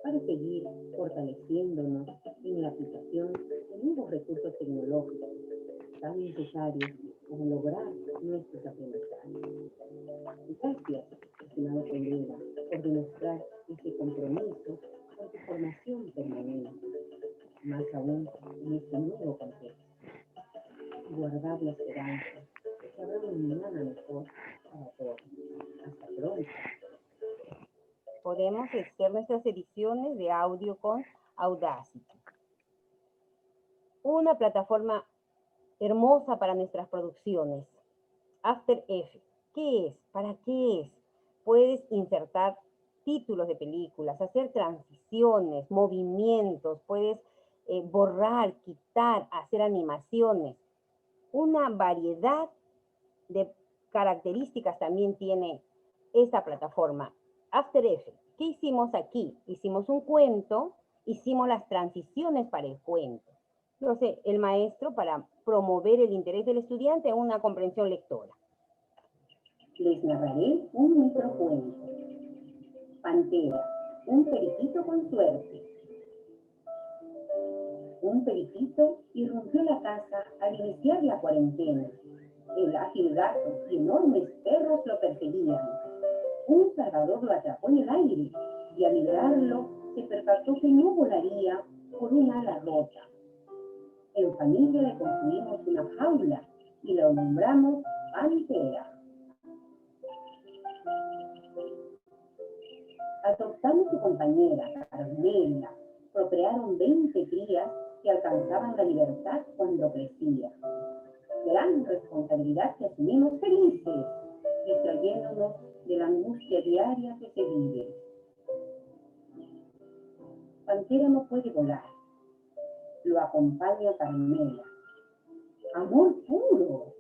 para seguir fortaleciéndonos en la aplicación de nuevos recursos tecnológicos tan necesarios para lograr nuestros aprendizajes. Gracias, estimado colega, por demostrar ese compromiso con tu formación permanente, más aún en este nuevo contexto. Guardar la esperanza de que habrá un mañana mejor para todos. Hasta pronto. Podemos hacer nuestras ediciones de audio con Audacity. Una plataforma hermosa para nuestras producciones. After Effects. ¿Qué es? ¿Para qué es? Puedes insertar títulos de películas, hacer transiciones, movimientos, puedes borrar, quitar, hacer animaciones. Una variedad de características también tiene esta plataforma. After Effects. ¿Qué hicimos aquí? Hicimos un cuento, hicimos las transiciones para el cuento. Entonces, el maestro, para promover el interés del estudiante en una comprensión lectora. Les narraré un microcuento. Pantera, un periquito con suerte. Un periquito irrumpió la casa al iniciar la cuarentena. El ágil gato y enormes perros lo perseguían. Un salvador lo atrapó en el aire y al liberarlo se percató que no volaría por un ala rota. En familia le construimos una jaula y lo nombramos Pantera. Adoptando a su compañera, Carmela, procrearon 20 crías que alcanzaban la libertad cuando crecía. Gran responsabilidad que asumimos felices, distrayéndonos de la angustia diaria que se vive. Pantera no puede volar. Lo acompaña Carmela. Amor puro.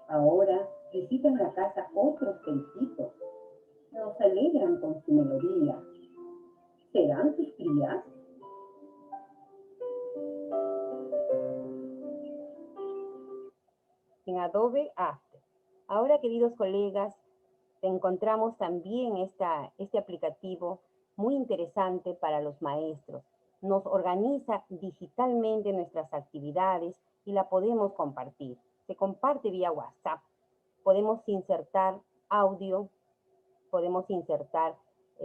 Ahora visitan la casa otros periquitos. Nos alegran con su melodía. ¿Serán sus crías? En Adobe After. Ahora, queridos colegas, encontramos también este aplicativo muy interesante para los maestros. Nos organiza digitalmente nuestras actividades y la podemos compartir. Se comparte vía WhatsApp. Podemos insertar audio, podemos insertar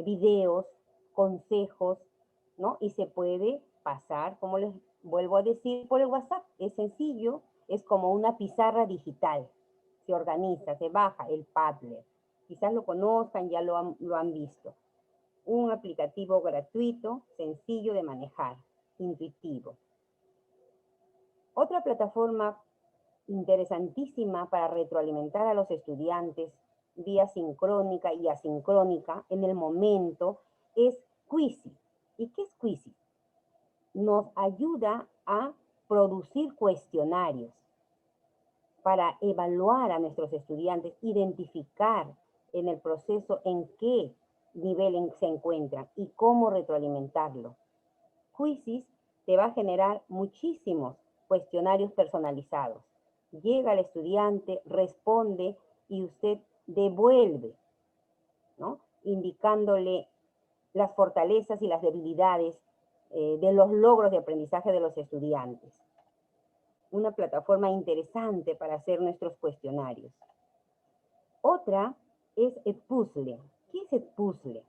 videos, consejos, ¿no? Y se puede pasar, como les vuelvo a decir, por el WhatsApp. Es sencillo, es como una pizarra digital. Se organiza, se baja el Padlet. Quizás lo conozcan, ya lo han visto. Un aplicativo gratuito, sencillo de manejar, intuitivo. Otra plataforma interesantísima para retroalimentar a los estudiantes vía sincrónica y asincrónica en el momento es Quizy. ¿Y qué es Quizy? Nos ayuda a producir cuestionarios para evaluar a nuestros estudiantes, identificar en el proceso en qué nivel se encuentran y cómo retroalimentarlo. Quizy te va a generar muchísimos cuestionarios personalizados. Llega el estudiante, responde y usted devuelve, ¿no? Indicándole las fortalezas y las debilidades de los logros de aprendizaje de los estudiantes. Una plataforma interesante para hacer nuestros cuestionarios. Otra es Edpuzzle. ¿Qué es Edpuzzle?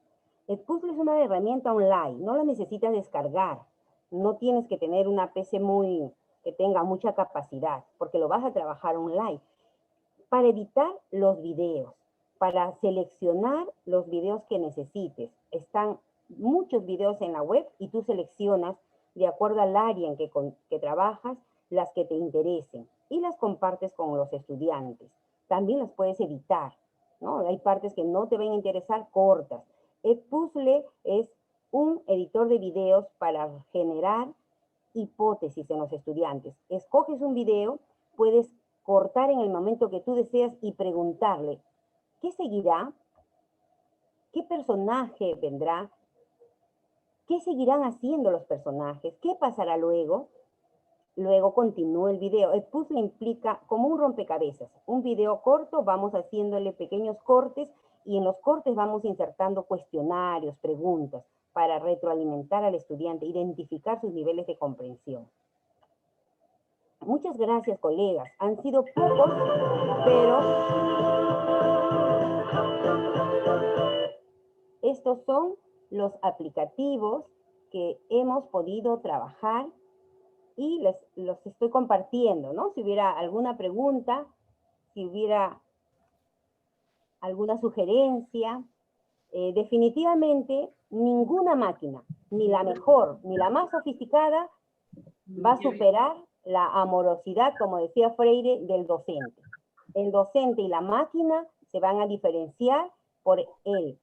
Edpuzzle es una herramienta online, no la necesitas descargar. No tienes que tener una PC que tenga mucha capacidad, porque lo vas a trabajar online. para editar los videos, para seleccionar los videos que necesites. Están muchos videos en la web y tú seleccionas de acuerdo al área en que trabajas las que te interesen y las compartes con los estudiantes. También las puedes editar, ¿no? Hay partes que no te van a interesar, cortas. Edpuzzle es un editor de videos para generar hipótesis en los estudiantes. Escoges un video, puedes cortar en el momento que tú deseas y preguntarle, ¿qué seguirá? ¿Qué personaje vendrá? ¿Qué seguirán haciendo los personajes? ¿Qué pasará luego? Luego continúa el video. El puzzle implica como un rompecabezas. Un video corto, vamos haciéndole pequeños cortes y en los cortes vamos insertando cuestionarios, preguntas, para retroalimentar al estudiante, identificar sus niveles de comprensión. Muchas gracias, colegas. Han sido pocos, pero estos son los aplicativos que hemos podido trabajar y los estoy compartiendo, ¿no? Si hubiera alguna pregunta, si hubiera alguna sugerencia, definitivamente ninguna máquina, ni la mejor, ni la más sofisticada, va a superar la amorosidad, como decía Freire, del docente. El docente y la máquina se van a diferenciar por el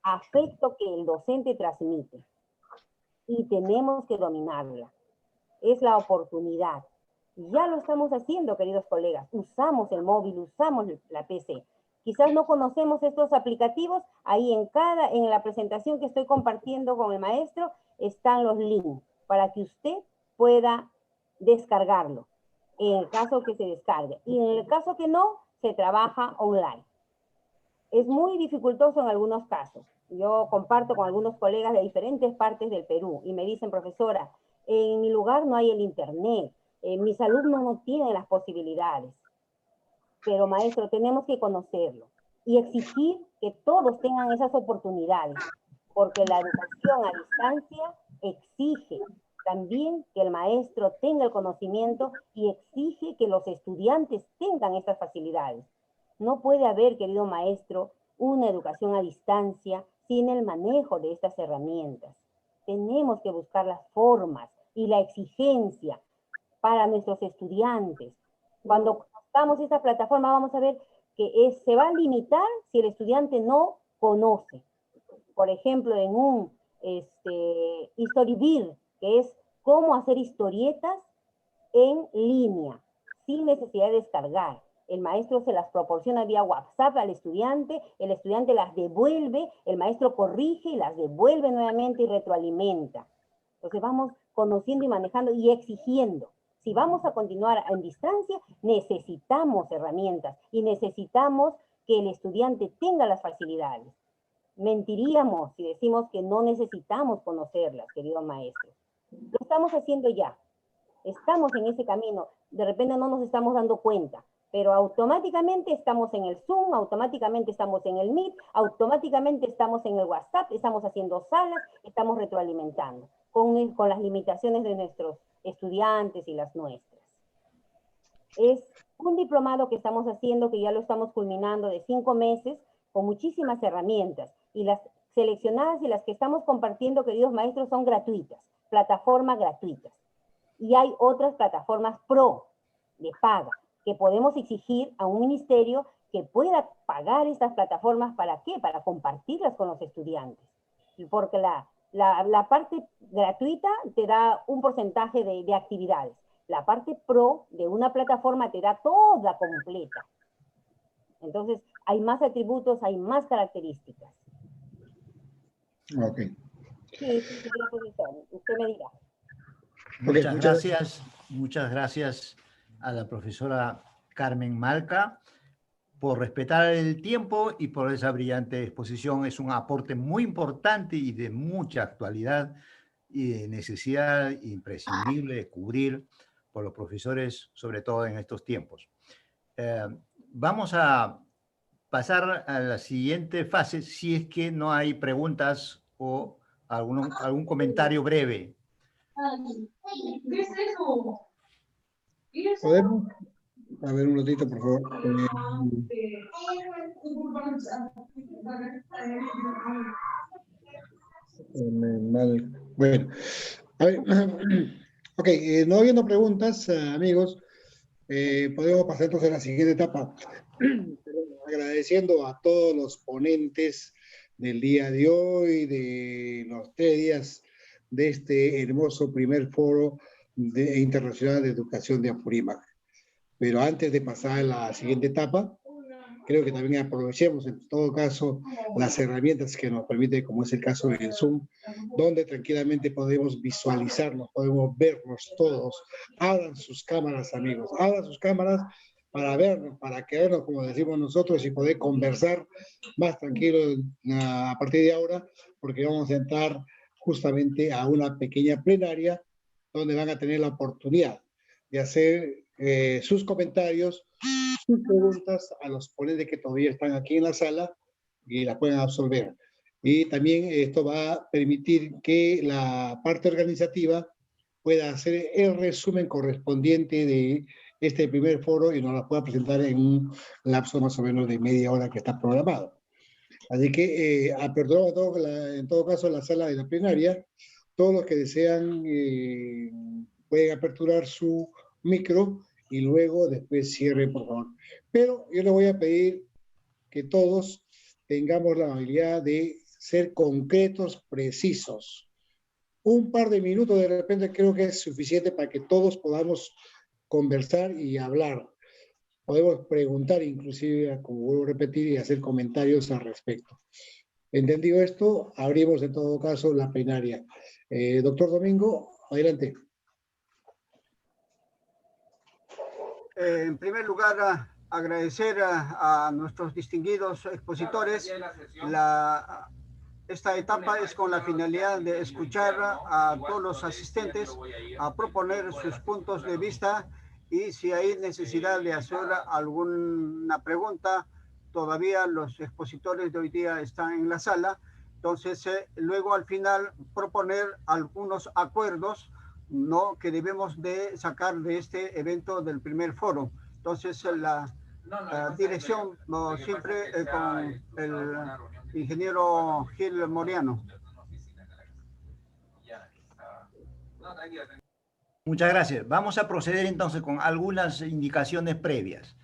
afecto que el docente transmite. Y tenemos que dominarla. Es la oportunidad. Ya lo estamos haciendo, queridos colegas. Usamos el móvil, usamos la PC. Quizás no conocemos estos aplicativos. Ahí en la presentación que estoy compartiendo con el maestro están los links para que usted pueda descargarlo, en el caso que se descargue. Y en el caso que no, se trabaja online. Es muy dificultoso en algunos casos. Yo comparto con algunos colegas de diferentes partes del Perú y me dicen, profesora, en mi lugar no hay el internet, mis alumnos no tienen las posibilidades. Pero maestro, tenemos que conocerlo y exigir que todos tengan esas oportunidades, porque la educación a distancia exige también que el maestro tenga el conocimiento y exige que los estudiantes tengan estas facilidades. No puede haber, querido maestro, una educación a distancia sin el manejo de estas herramientas. Tenemos que buscar las formas y la exigencia para nuestros estudiantes. Cuando conozcamos esta plataforma vamos a ver que se va a limitar si el estudiante no conoce. Por ejemplo, en un Storyville, que es cómo hacer historietas en línea, sin necesidad de descargar. El maestro se las proporciona vía WhatsApp al estudiante, el estudiante las devuelve, el maestro corrige y las devuelve nuevamente y retroalimenta. Entonces vamos conociendo y manejando y exigiendo. Si vamos a continuar en distancia, necesitamos herramientas y necesitamos que el estudiante tenga las facilidades. Mentiríamos si decimos que no necesitamos conocerlas, querido maestro. Lo estamos haciendo ya. Estamos en ese camino. De repente no nos estamos dando cuenta, pero automáticamente estamos en el Zoom, automáticamente estamos en el Meet, automáticamente estamos en el WhatsApp, estamos haciendo salas, estamos retroalimentando con las limitaciones de nuestros estudiantes y las nuestras. Es un diplomado que estamos haciendo, que ya lo estamos culminando, de 5 meses, con muchísimas herramientas, y las seleccionadas y las que estamos compartiendo, queridos maestros, son gratuitas, plataformas gratuitas. Y hay otras plataformas pro, de paga, que podemos exigir a un ministerio que pueda pagar estas plataformas. ¿Para qué? Para compartirlas con los estudiantes. Porque la parte gratuita te da un porcentaje de actividades. La parte pro de una plataforma te da toda completa. Entonces, hay más atributos, hay más características. Ok. Sí, señor profesor, usted me dirá. Muchas gracias a la profesora Carmen Malca por respetar el tiempo y por esa brillante exposición. Es un aporte muy importante y de mucha actualidad y de necesidad imprescindible de cubrir por los profesores, sobre todo en estos tiempos. Vamos a pasar a la siguiente fase, si es que no hay preguntas o algún comentario breve. ¿Podemos? A ver, un ratito, por favor. Bueno, a ver, ok, no habiendo preguntas, amigos, podemos pasar entonces a la siguiente etapa. Agradeciendo a todos los ponentes del día de hoy, de los 3 días de este hermoso primer foro internacional de educación de Apurímac. Pero antes de pasar a la siguiente etapa, creo que también aprovechemos en todo caso las herramientas que nos permite, como es el caso del Zoom, donde tranquilamente podemos visualizarnos, podemos vernos todos. Abran sus cámaras, amigos, abran sus cámaras para vernos, para quedarnos, como decimos nosotros, y poder conversar más tranquilo a partir de ahora, porque vamos a entrar justamente a una pequeña plenaria donde van a tener la oportunidad de hacer sus comentarios, sus preguntas a los ponentes que todavía están aquí en la sala y la pueden absorber. Y también esto va a permitir que la parte organizativa pueda hacer el resumen correspondiente de este primer foro y nos la pueda presentar en un lapso más o menos de media hora que está programado. Así que aperturamos en todo caso la sala de la plenaria. Todos los que desean pueden aperturar su micro y luego después cierren, por favor. Pero yo les voy a pedir que todos tengamos la habilidad de ser concretos, precisos. Un par de minutos de repente creo que es suficiente para que todos podamos conversar y hablar. Podemos preguntar inclusive, como vuelvo a repetir, y hacer comentarios al respecto. Entendido esto, abrimos en todo caso la plenaria. Doctor Domingo, adelante. En primer lugar, agradecer a nuestros distinguidos expositores. Esta etapa es con la finalidad de escuchar a todos los asistentes, a proponer sus puntos de vista y si hay necesidad de hacer alguna pregunta, todavía los expositores de hoy día están en la sala. Entonces, luego al final proponer algunos acuerdos, ¿no?, que debemos de sacar de este evento del primer foro. Entonces, la dirección siempre con el ingeniero Gil Moriano. Muchas gracias. Vamos a proceder entonces con algunas indicaciones previas.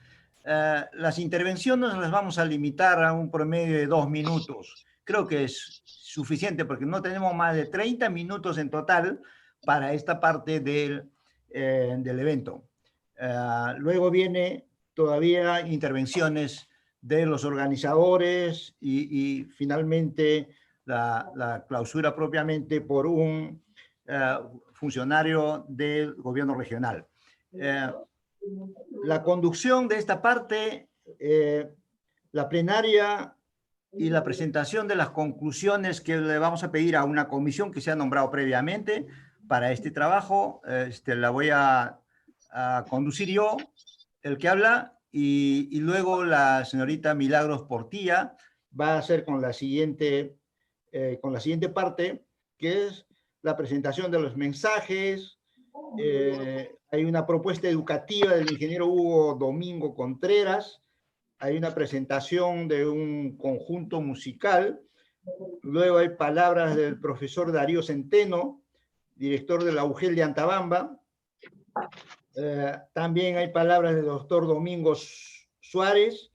Las intervenciones las vamos a limitar a un promedio de 2 minutos. Creo que es suficiente porque no tenemos más de 30 minutos en total para esta parte del evento. Luego viene todavía intervenciones de los organizadores y finalmente la clausura propiamente por un funcionario del gobierno regional. La conducción de esta parte, la plenaria y la presentación de las conclusiones que le vamos a pedir a una comisión que se ha nombrado previamente para este trabajo, la voy a conducir yo, el que habla, y luego la señorita Milagros Portilla va a hacer con la siguiente parte, que es la presentación de los mensajes. Hay una propuesta educativa del ingeniero Hugo Domingo Contreras, hay una presentación de un conjunto musical, luego hay palabras del profesor Darío Centeno, director de la UGEL de Antabamba. También hay palabras del doctor Domingo Suárez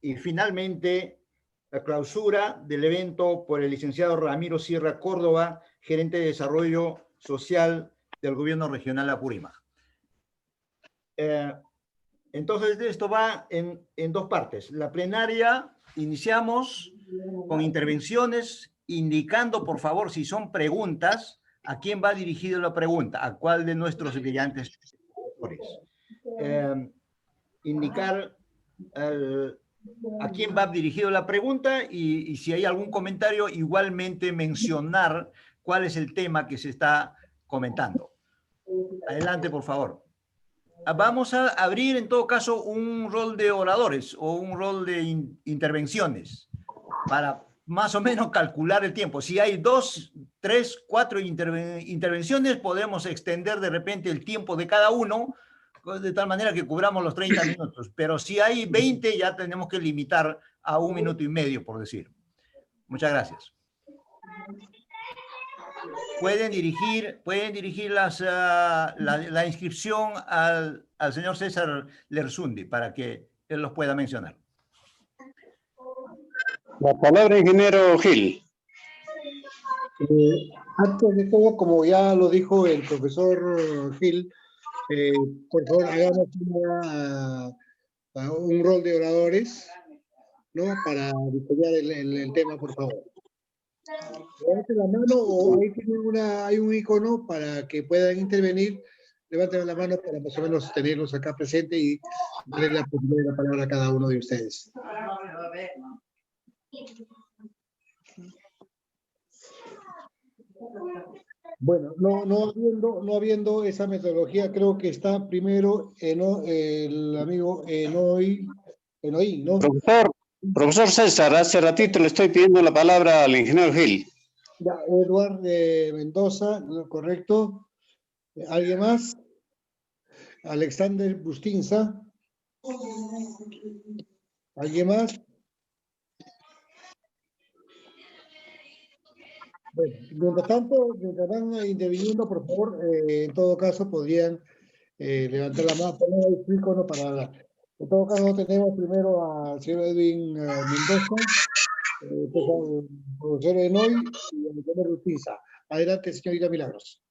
y finalmente la clausura del evento por el licenciado Ramiro Sierra Córdoba, gerente de desarrollo social del gobierno regional de Apurímac. Entonces esto va en 2 partes. La plenaria iniciamos con intervenciones indicando, por favor, si son preguntas, a quién va dirigida la pregunta, a cuál de nuestros brillantes indicar a quién va dirigido la pregunta y si hay algún comentario, igualmente mencionar cuál es el tema que se está comentando. Adelante, por favor. Vamos a abrir, en todo caso, un rol de oradores o un rol de intervenciones para más o menos calcular el tiempo. Si hay 2, 3, 4 intervenciones, podemos extender de repente el tiempo de cada uno de tal manera que cubramos los 30 minutos. Pero si hay 20, ya tenemos que limitar a 1 minuto y medio, por decir. Muchas gracias. Pueden dirigir la inscripción al señor César Lersundi para que él los pueda mencionar. La palabra, ingeniero Gil. Antes de todo, como ya lo dijo el profesor Gil, por favor, hagamos un rol de oradores, ¿no? Para diseñar el tema, por favor. Levanten la mano o hay un icono para que puedan intervenir. Levanten la mano para más o menos tenerlos acá presente y darle la palabra a cada uno de ustedes. Bueno, no habiendo esa metodología, creo que está primero el amigo Enoy, ¿no? Profesor César, hace ratito le estoy pidiendo la palabra al ingeniero Gil. Ya, Eduardo Mendoza, ¿no? Correcto. ¿Alguien más? Alexander Bustinza. ¿Alguien más? Bueno, mientras tanto, mientras van interviniendo, por favor, en todo caso, podrían levantar la mano, poner el icono para hablar. En todo caso, tenemos primero al señor Edwin Mendoza, al profesor Enoy y al señor Rustiza. Adelante, señorita Milagros.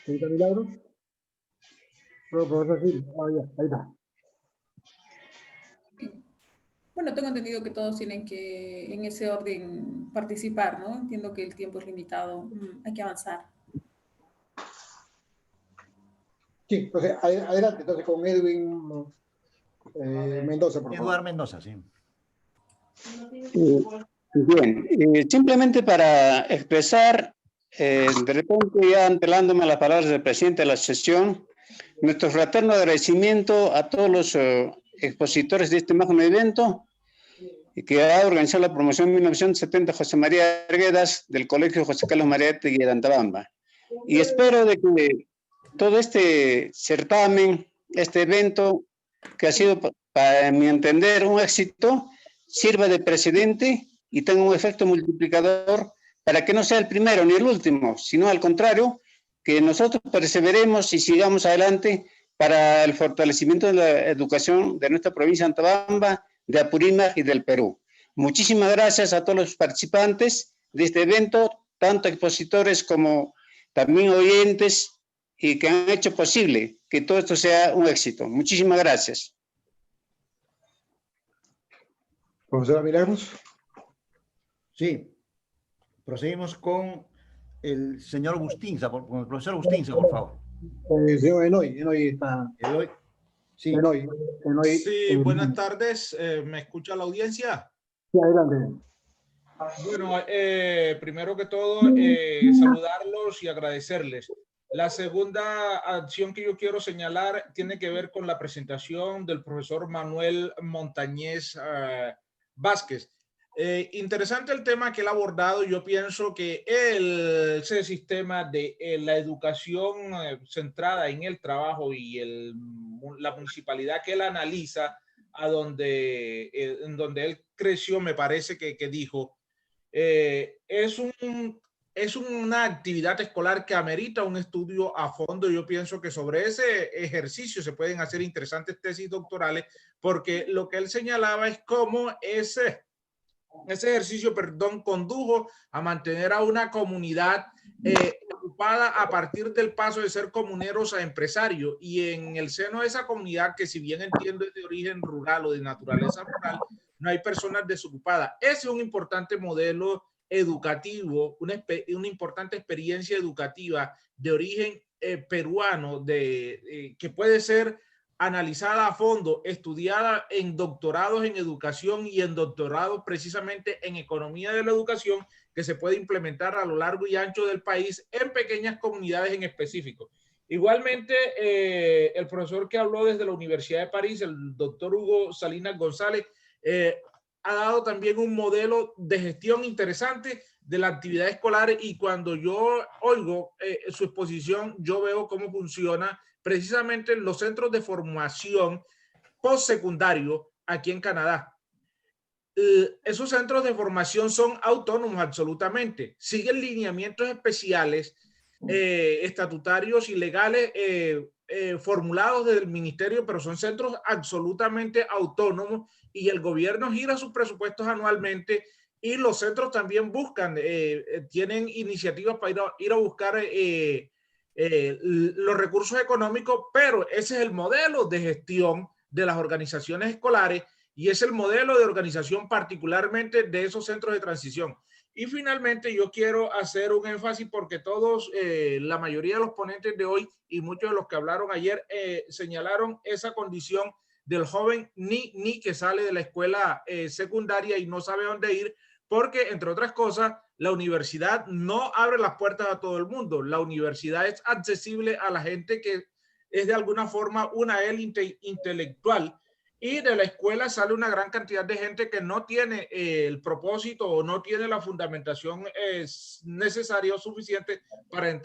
Señorita Milagros. No, profesor Gil, ahí está. Bueno, tengo entendido que todos tienen que, en ese orden, participar, ¿no? Entiendo que el tiempo es limitado. Hay que avanzar. Sí, entonces, adelante, entonces con Edwin Mendoza, por favor. Eduardo Mendoza, sí. Bien, simplemente para expresar, de repente ya antelándome a las palabras del presidente de la sesión, nuestro fraterno agradecimiento a todos los expositores de este magno evento que ha organizado la promoción 1970 José María Arguedas del Colegio José Carlos Mariátegui de Antabamba. Y espero de que todo este certamen, este evento, que ha sido, para mi entender, un éxito, sirva de precedente y tenga un efecto multiplicador para que no sea el primero ni el último, sino al contrario, que nosotros perseveremos y sigamos adelante para el fortalecimiento de la educación de nuestra provincia de Antabamba, de Apurímac y del Perú. Muchísimas gracias a todos los participantes de este evento, tanto expositores como también oyentes, y que han hecho posible que todo esto sea un éxito. Muchísimas gracias. Profesora Milagros. Sí. Proseguimos con el señor Bustinza, con el profesor Bustinza, por favor. Señor Enoy está. Enoy. Sí. Enoy, sí, buenas tardes. ¿Me escucha la audiencia? Sí, adelante. Bueno, primero que todo, saludarlos y agradecerles. La segunda acción que yo quiero señalar tiene que ver con la presentación del profesor Manuel Montañez Vázquez. Interesante el tema que él ha abordado. Yo pienso que ese sistema de la educación centrada en el trabajo y la municipalidad que él analiza, en donde él creció, me parece que dijo, es una actividad escolar que amerita un estudio a fondo. Yo pienso que sobre ese ejercicio se pueden hacer interesantes tesis doctorales, porque lo que él señalaba es cómo ese ejercicio, condujo a mantener a una comunidad ocupada a partir del paso de ser comuneros a empresarios. Y en el seno de esa comunidad, que si bien entiendo es de origen rural o de naturaleza rural, no hay personas desocupadas. Ese es un importante modelo educativo, una importante experiencia educativa de origen peruano, que puede ser analizada a fondo, estudiada en doctorados en educación y en doctorados precisamente en economía de la educación, que se puede implementar a lo largo y ancho del país en pequeñas comunidades en específico. Igualmente, el profesor que habló desde la Universidad de París, el doctor Hugo Salinas González, ha dado también un modelo de gestión interesante de la actividad escolar, y cuando yo oigo su exposición, yo veo cómo funciona precisamente los centros de formación postsecundario aquí en Canadá. Esos centros de formación son autónomos absolutamente, siguen lineamientos especiales, estatutarios y legales formulados desde el ministerio, pero son centros absolutamente autónomos y el gobierno gira sus presupuestos anualmente, y los centros también buscan, tienen iniciativas para ir a buscar los recursos económicos, pero ese es el modelo de gestión de las organizaciones escolares y es el modelo de organización particularmente de esos centros de transición. Y finalmente yo quiero hacer un énfasis porque todos, la mayoría de los ponentes de hoy y muchos de los que hablaron ayer señalaron esa condición del joven ni que sale de la escuela secundaria y no sabe dónde ir, porque entre otras cosas la universidad no abre las puertas a todo el mundo. La universidad es accesible a la gente que es de alguna forma una élite intelectual, y de la escuela sale una gran cantidad de gente que no tiene el propósito o no tiene la fundamentación necesaria o suficiente para entrar